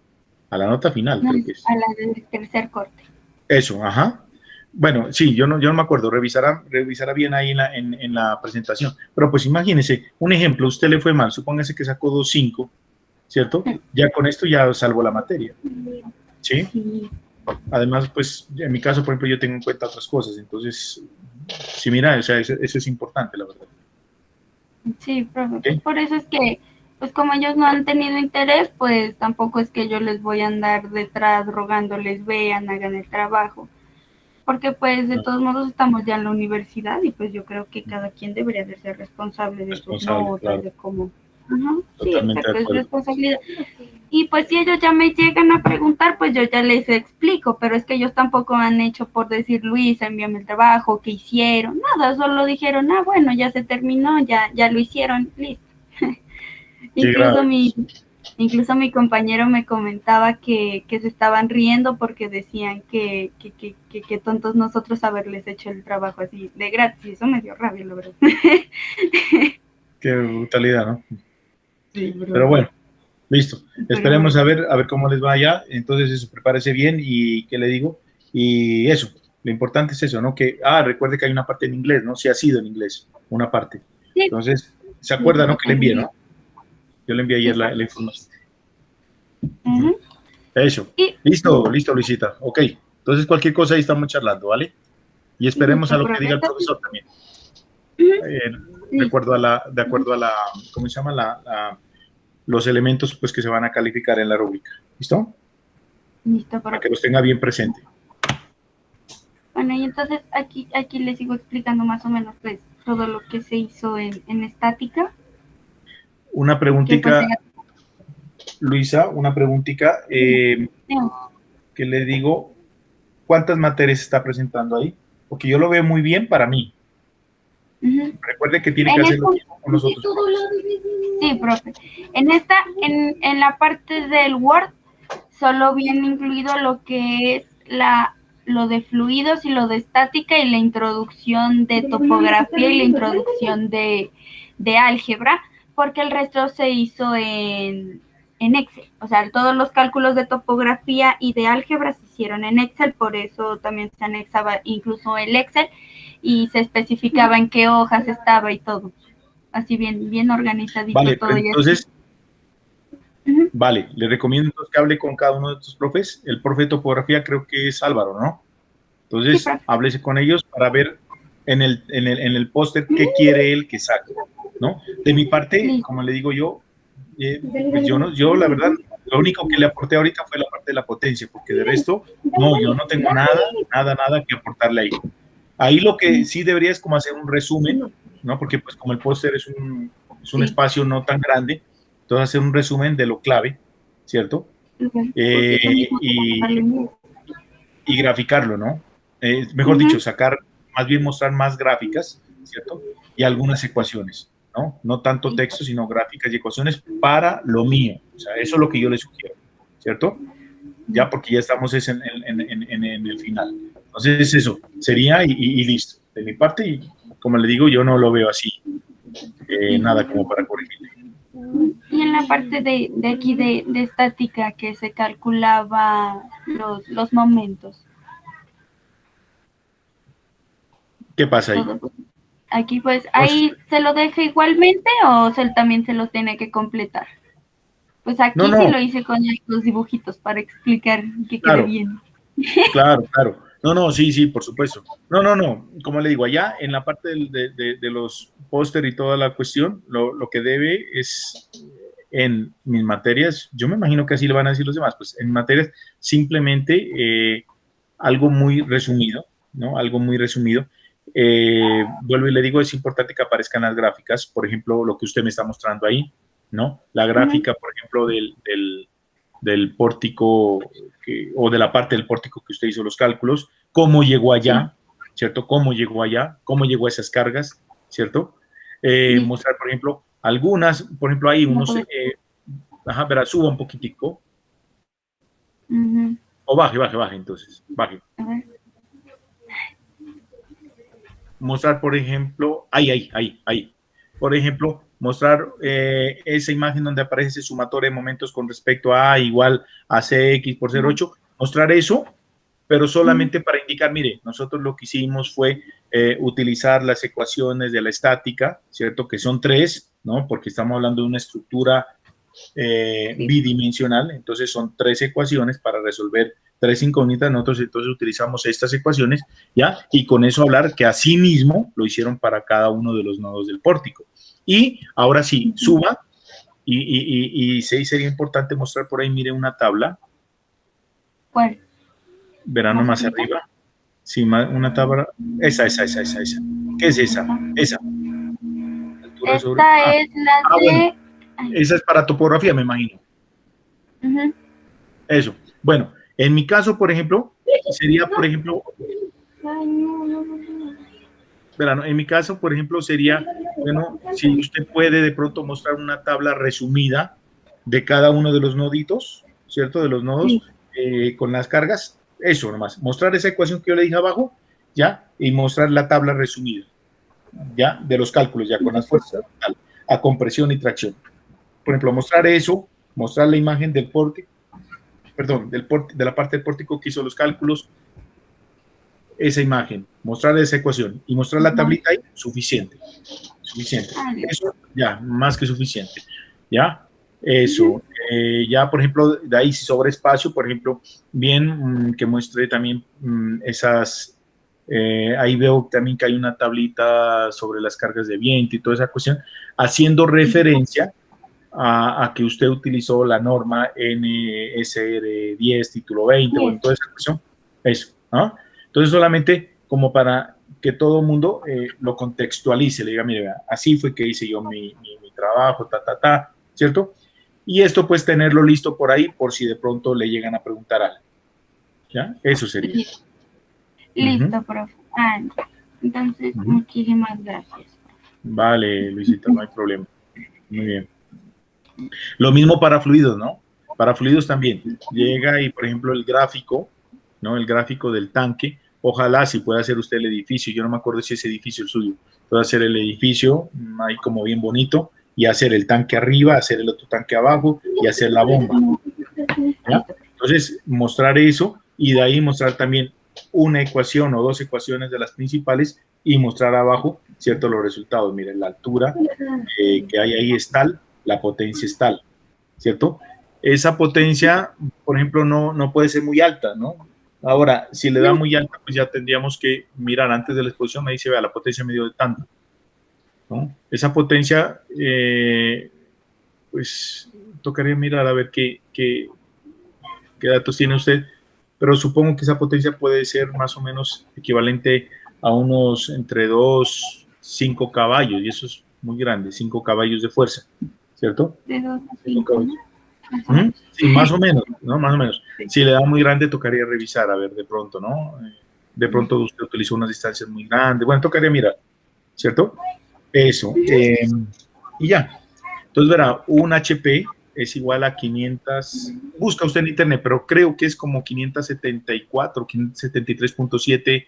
A la nota final, No, creo que es. a la del tercer corte. Eso, ajá. Bueno, sí, yo no me acuerdo, revisará bien ahí en la presentación. Pero pues imagínese, un ejemplo, usted le fue mal, supóngase que sacó 2.5, ¿cierto? Ya con esto ya salvo la materia. ¿Sí? Además, pues en mi caso, por ejemplo, yo tengo en cuenta otras cosas, entonces, sí, mira, o sea, eso es importante, la verdad. Sí, profe, pues por eso es que pues como ellos no han tenido interés, pues tampoco es que yo les voy a andar detrás rogándoles, vean, hagan el trabajo, porque pues de todos modos estamos ya en la universidad y pues yo creo que cada quien debería de ser responsable de sus notas, claro. De cómo... sí, exacto, es responsabilidad. Y pues si ellos ya me llegan a preguntar, pues yo ya les explico, pero es que ellos tampoco han hecho por decir, Luis, envíame el trabajo, ¿qué hicieron? Nada, solo dijeron, bueno, ya se terminó, ya lo hicieron, listo. Incluso mi compañero me comentaba que se estaban riendo porque decían que tontos nosotros haberles hecho el trabajo así de gratis, y eso me dio rabia, la verdad. Qué brutalidad, ¿no? Sí, pero bueno, listo. Esperemos a ver cómo les va allá. Entonces, eso, prepárese bien y ¿qué le digo? Y eso, lo importante es eso, ¿no? Que, recuerde que hay una parte en inglés, ¿no? Sí ha sido en inglés, una parte. Entonces, ¿se acuerda, no? Que le envié, ¿no? Yo le envié ayer la información. Eso. Listo, Luisita. Ok. Entonces, cualquier cosa ahí estamos charlando, ¿vale? Y esperemos a lo que diga el profesor también. De acuerdo a la, ¿cómo se llama? Los elementos pues que se van a calificar en la rúbrica. ¿Listo? Listo, para que los tenga bien presente. Bueno, y entonces aquí les sigo explicando más o menos pues todo lo que se hizo en estática. Una preguntita, Luisa, una preguntita, que le digo, ¿cuántas materias está presentando ahí? Porque yo lo veo muy bien para mí. Recuerde que tiene que hacerlo con nosotros. Sí, profe. En la parte del Word, solo viene incluido lo que es lo de fluidos y lo de estática y la introducción de topografía y la introducción de álgebra, porque el resto se hizo en Excel. O sea, todos los cálculos de topografía y de álgebra se hicieron en Excel, por eso también se anexaba incluso el Excel y se especificaba en qué hojas estaba y todo. Así bien organizadito. Vale, todo. Entonces, vale, le recomiendo que hable con cada uno de estos profes. El profe de topografía creo que es Álvaro, ¿no? Entonces, sí, háblese con ellos para ver en el póster qué quiere él que saque, ¿no? De mi parte, como le digo yo, pues yo la verdad, lo único que le aporté ahorita fue la parte de la potencia, porque de resto, no, yo no tengo nada que aportarle ahí. Ahí lo que sí debería es como hacer un resumen, ¿no? Porque pues como el póster es un espacio no tan grande, entonces hacer un resumen de lo clave, ¿cierto? Y graficarlo, ¿no? Mejor dicho, más bien mostrar más gráficas, ¿cierto? Y algunas ecuaciones, ¿no? No tanto texto, sino gráficas y ecuaciones para lo mío. O sea, eso es lo que yo les sugiero, ¿cierto? Ya porque ya estamos en el final. Entonces eso sería y listo. De mi parte, y como le digo, yo no lo veo así. Nada como para corregirle. Y en la parte de aquí de estática que se calculaba los momentos. ¿Qué pasa ahí? Aquí pues, ¿ahí se lo deja igualmente o también se los tiene que completar? Pues aquí no. Sí lo hice con los dibujitos para explicar que quede bien. Claro. No, sí, por supuesto. No, como le digo, allá en la parte de los póster y toda la cuestión, lo que debe es en mis materias, yo me imagino que así le van a decir los demás, pues en materias simplemente algo muy resumido, ¿no? Algo muy resumido, vuelvo y le digo, es importante que aparezcan las gráficas, por ejemplo, lo que usted me está mostrando ahí, ¿no? La gráfica, por ejemplo, del pórtico o de la parte del pórtico que usted hizo los cálculos, cómo llegó allá, ¿cierto? Cómo llegó allá, cómo llegó a esas cargas, ¿cierto? Mostrar, por ejemplo, algunas, por ejemplo, ahí unos, ajá, verá, suba un poquitico, o baje, entonces, baje. Mostrar, por ejemplo, ahí. Por ejemplo, mostrar esa imagen donde aparece ese sumatorio de momentos con respecto a A igual a CX por 0,8. Mostrar eso, pero solamente para indicar, mire, nosotros lo que hicimos fue utilizar las ecuaciones de la estática, ¿cierto? Que son 3, ¿no? Porque estamos hablando de una estructura bidimensional, entonces son 3 ecuaciones para resolver 3 incógnitas. Nosotros entonces utilizamos estas ecuaciones, ¿ya? Y con eso hablar que así mismo lo hicieron para cada uno de los nodos del pórtico. Y ahora sí, suba, y sí sería importante mostrar por ahí, mire, una tabla. ¿Cuál? Verán más arriba. Sí, una tabla. Esa. ¿Qué es esa? Esa. Esta es la de... Bueno. Esa es para topografía, me imagino. Eso. Bueno, en mi caso, por ejemplo, sería, por ejemplo... Verán, en mi caso, por ejemplo, sería, bueno, si usted puede de pronto mostrar una tabla resumida de cada uno de los noditos, ¿cierto? De los nodos, con las cargas, eso nomás. Mostrar esa ecuación que yo le dije abajo, ¿ya? Y mostrar la tabla resumida, ¿ya? De los cálculos, ya con las fuerzas a compresión y tracción. Por ejemplo, mostrar eso, mostrar la imagen del pórtico, perdón, de la parte del pórtico que hizo los cálculos, esa imagen, mostrar esa ecuación y mostrar la tablita ahí, suficiente. Eso ya, más que suficiente, ¿ya? Eso. Ya, por ejemplo, de ahí si sobra espacio, por ejemplo, bien, que muestre también esas, ahí veo también que hay una tablita sobre las cargas de viento y toda esa cuestión, haciendo referencia a que usted utilizó la norma NSR 10, título 20, bueno, toda esa cuestión, eso, ¿no? Entonces, solamente como para que todo el mundo lo contextualice, le diga, mire, así fue que hice yo mi trabajo, ¿cierto? Y esto, pues, tenerlo listo por ahí, por si de pronto le llegan a preguntar algo. ¿Ya? Eso sería. Listo, profe. Entonces, muchísimas gracias. Vale, Luisita, no hay problema. Muy bien. Lo mismo para fluidos, ¿no? Para fluidos también. Llega y, por ejemplo, el gráfico, ¿no? El gráfico del tanque. Ojalá si puede hacer usted el edificio. Yo no me acuerdo si es edificio el suyo. Puede hacer el edificio ahí como bien bonito y hacer el tanque arriba, hacer el otro tanque abajo y hacer la bomba. ¿Ya? Entonces, mostrar eso y de ahí mostrar también una ecuación o 2 ecuaciones de las principales y mostrar abajo, ¿cierto? Los resultados. Miren, la altura que hay ahí es tal, la potencia es tal, ¿cierto? Esa potencia, por ejemplo, no puede ser muy alta, ¿no? Ahora, si le da muy alta, pues ya tendríamos que mirar antes de la exposición, me dice, vea, la potencia me dio de tanto, ¿no? Esa potencia, pues, tocaría mirar a ver qué datos tiene usted, pero supongo que esa potencia puede ser más o menos equivalente a unos entre 2, 5 caballos, y eso es muy grande, 5 caballos de fuerza, ¿cierto? De 2 a 5, ¿no? Sí, más o menos, ¿no? Más o menos. Si le da muy grande, tocaría revisar, a ver, de pronto, ¿no? De pronto usted utilizó unas distancias muy grandes. Bueno, tocaría mirar, ¿cierto? Eso. Y ya. Entonces, verá, un HP es igual a 500, busca usted en internet, pero creo que es como 574, 573.7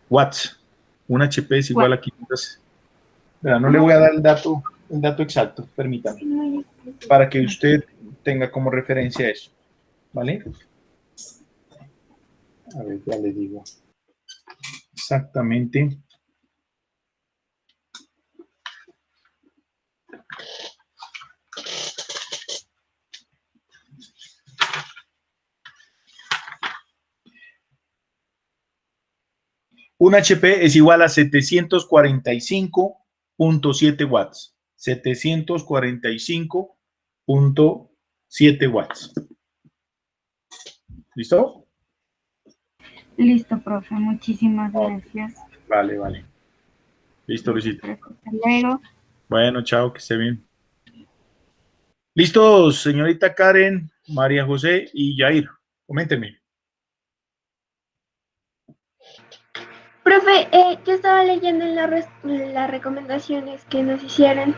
watts. Un HP es igual a 500. Verá, no le voy a dar el dato exacto, permítame, para que usted tenga como referencia eso, ¿vale? A ver, ya le digo exactamente. Un HP es igual a 745.7 watts. 745.7 watts. ¿Listo? Listo, profe. Muchísimas gracias. Vale, vale. Listo, Luisito. Hasta luego. Bueno, chao, que esté bien. Listos, señorita Karen, María José y Yair. Coméntenme. Profe, yo estaba leyendo en las recomendaciones que nos hicieron.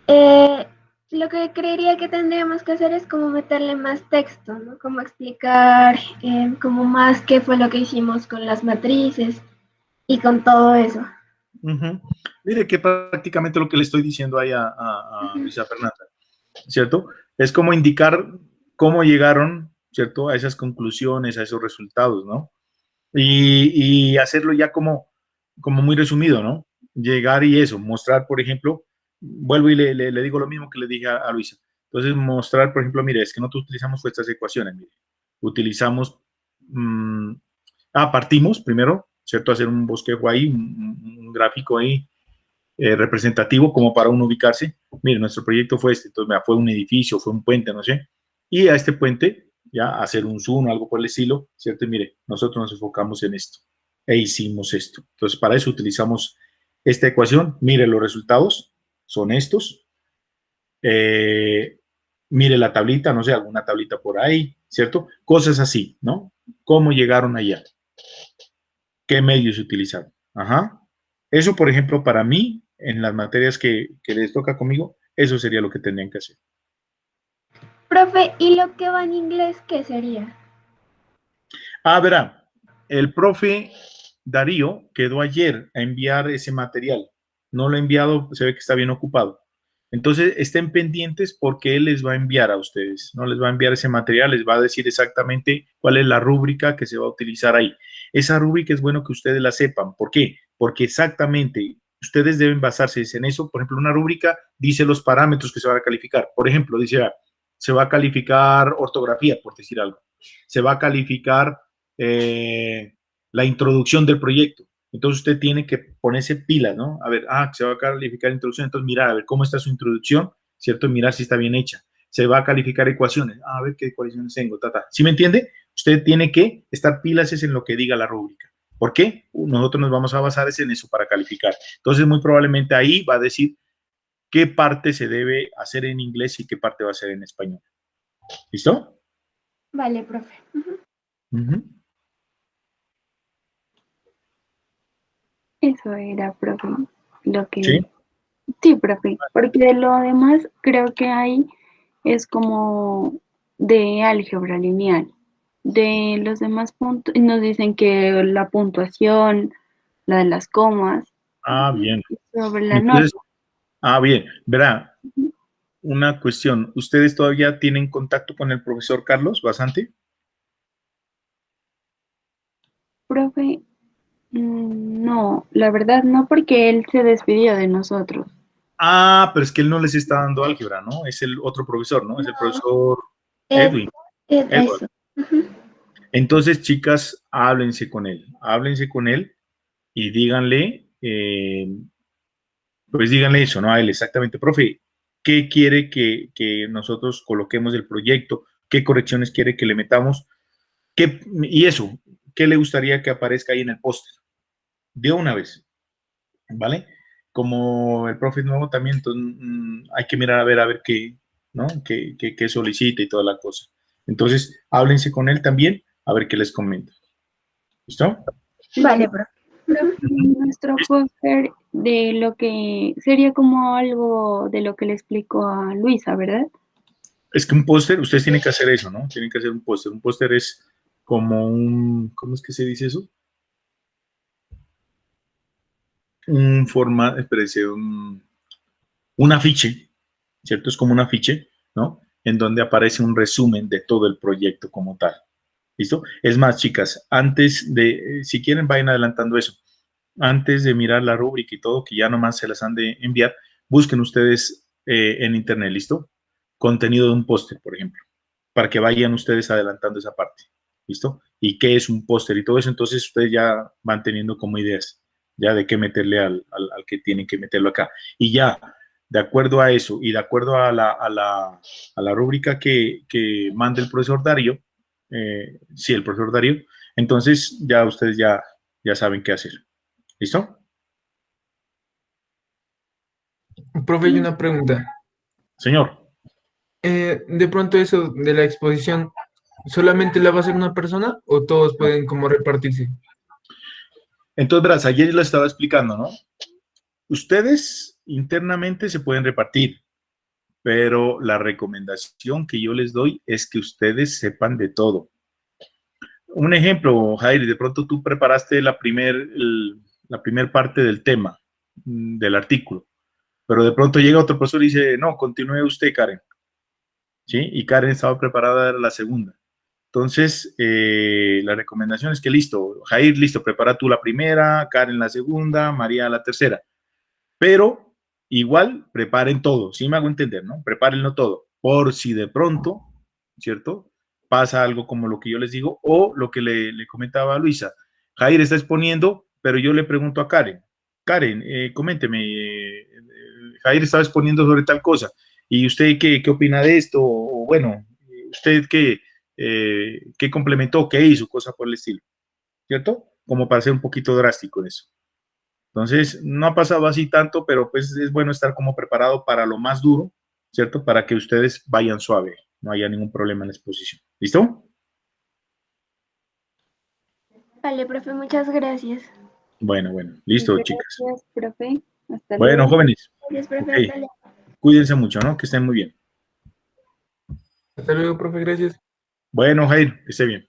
Lo que creería que tendríamos que hacer es como meterle más texto, ¿no? Como explicar como más qué fue lo que hicimos con las matrices y con todo eso. Ujú. Mire que prácticamente lo que le estoy diciendo ahí a Luisa Fernanda, ¿cierto? Es como indicar cómo llegaron, ¿cierto? A esas conclusiones, a esos resultados, ¿no? Y hacerlo ya como muy resumido, ¿no? Llegar y eso, mostrar, por ejemplo, vuelvo y le digo lo mismo que le dije a Luisa. Entonces, mostrar, por ejemplo, mire, es que nosotros utilizamos estas ecuaciones, mire. Utilizamos, partimos primero, ¿cierto? Hacer un bosquejo ahí, un gráfico ahí representativo como para uno ubicarse. Mire, nuestro proyecto fue este, entonces fue un edificio, fue un puente, no sé. Y a este puente, ya hacer un zoom, algo por el estilo, ¿cierto? Y mire, nosotros nos enfocamos en esto e hicimos esto. Entonces, para eso utilizamos esta ecuación. Mire, los resultados son estos. Mire la tablita, no sé, alguna tablita por ahí, ¿cierto? Cosas así, ¿no? ¿Cómo llegaron allá? ¿Qué medios utilizaron? Ajá. Eso, por ejemplo, para mí, en las materias que les toca conmigo, eso sería lo que tendrían que hacer. Profe, ¿y lo que va en inglés qué sería? Verá, el profe Darío quedó ayer a enviar ese material. No lo ha enviado, se ve que está bien ocupado. Entonces, estén pendientes porque él les va a enviar a ustedes, ¿no? Les va a enviar ese material, les va a decir exactamente cuál es la rúbrica que se va a utilizar ahí. Esa rúbrica es bueno que ustedes la sepan. ¿Por qué? Porque exactamente ustedes deben basarse en eso. Por ejemplo, una rúbrica dice los parámetros que se van a calificar. Por ejemplo, dice, se va a calificar ortografía, por decir algo. Se va a calificar la introducción del proyecto. Entonces usted tiene que ponerse pilas, ¿no? A ver, se va a calificar la introducción, entonces mirar a ver cómo está su introducción, ¿cierto? Mirar si está bien hecha. Se va a calificar ecuaciones, a ver qué ecuaciones tengo, ¿Sí me entiende? Usted tiene que estar pilas en lo que diga la rúbrica. ¿Por qué? Nosotros nos vamos a basar en eso para calificar. Entonces, muy probablemente ahí va a decir qué parte se debe hacer en inglés y qué parte va a ser en español. ¿Listo? Vale, profe. Eso era, profe, lo que... ¿Sí? Sí, profe, porque de lo demás creo que hay es como de álgebra lineal. De los demás puntos, nos dicen que la puntuación, la de las comas, Bien. sobre la Entonces, nota. Bien. Verá, una cuestión. ¿Ustedes todavía tienen contacto con el profesor Carlos Basante? Profe, no, la verdad no, porque él se despidió de nosotros. Pero es que él no les está dando álgebra, ¿no? Es el otro profesor, ¿no? Es el profesor Edwin. Edward. Entonces, chicas, háblense con él y díganle, pues díganle eso, ¿no? A él exactamente, profe, ¿qué quiere que nosotros coloquemos del proyecto? ¿Qué correcciones quiere que le metamos? Y eso, ¿qué le gustaría que aparezca ahí en el póster? De una vez, ¿vale? Como el profe es nuevo también, entonces hay que mirar a ver qué, ¿no? Qué solicita y toda la cosa. Entonces, háblense con él también, a ver qué les comenta. ¿Listo? Vale, profe. Nuestro póster de lo que sería como algo de lo que le explicó a Luisa, ¿verdad? Es que un póster, ustedes tienen que hacer eso, ¿no? Tienen que hacer un póster. Un póster es como ¿cómo es que se dice eso? Un formato, espérense, un afiche, ¿cierto? Es como un afiche, ¿no? En donde aparece un resumen de todo el proyecto como tal. ¿Listo? Es más, chicas, antes de, si quieren, vayan adelantando eso. Antes de mirar la rúbrica y todo, que ya nomás se las han de enviar, busquen ustedes en internet, ¿listo? Contenido de un póster, por ejemplo, para que vayan ustedes adelantando esa parte, ¿listo? Y qué es un póster y todo eso, entonces ustedes ya van teniendo como ideas, ya de qué meterle al que tienen que meterlo acá. Y ya, de acuerdo a eso y de acuerdo a la rúbrica que mande el profesor Darío, el profesor Darío, entonces ya ustedes ya saben qué hacer. ¿Listo? Profe, hay una pregunta. Señor. De pronto eso de la exposición, ¿solamente la va a hacer una persona o todos pueden como repartirse? Entonces, verás, ayer lo estaba explicando, ¿no? Ustedes internamente se pueden repartir, pero la recomendación que yo les doy es que ustedes sepan de todo. Un ejemplo, Jair, de pronto tú preparaste la primer parte del tema, del artículo, pero de pronto llega otro profesor y dice, no, continúe usted, Karen. ¿Sí? Y Karen estaba preparada a la segunda. Entonces, la recomendación es que listo, Jair, listo, prepara tú la primera, Karen la segunda, María la tercera. Pero igual preparen todo, ¿sí me hago entender, no? Prepárenlo todo, por si de pronto, ¿cierto? Pasa algo como lo que yo les digo, o lo que le comentaba a Luisa. Jair está exponiendo, pero yo le pregunto a Karen, Karen, coménteme, Jair estaba exponiendo sobre tal cosa, ¿y usted qué opina de esto? O bueno, ¿usted qué complementó, qué hizo? Cosa por el estilo, ¿cierto? Como para ser un poquito drástico en eso. Entonces, no ha pasado así tanto, pero pues es bueno estar como preparado para lo más duro, ¿cierto? Para que ustedes vayan suave, no haya ningún problema en la exposición. ¿Listo? Vale, profe, muchas gracias. Bueno, listo, chicas. Gracias, profe. Hasta Bueno, luego. jóvenes. Gracias, profe. Ok. Hasta luego. Cuídense mucho, ¿no? Que estén muy bien. Hasta luego, profe, gracias. Bueno, Jair, que esté bien.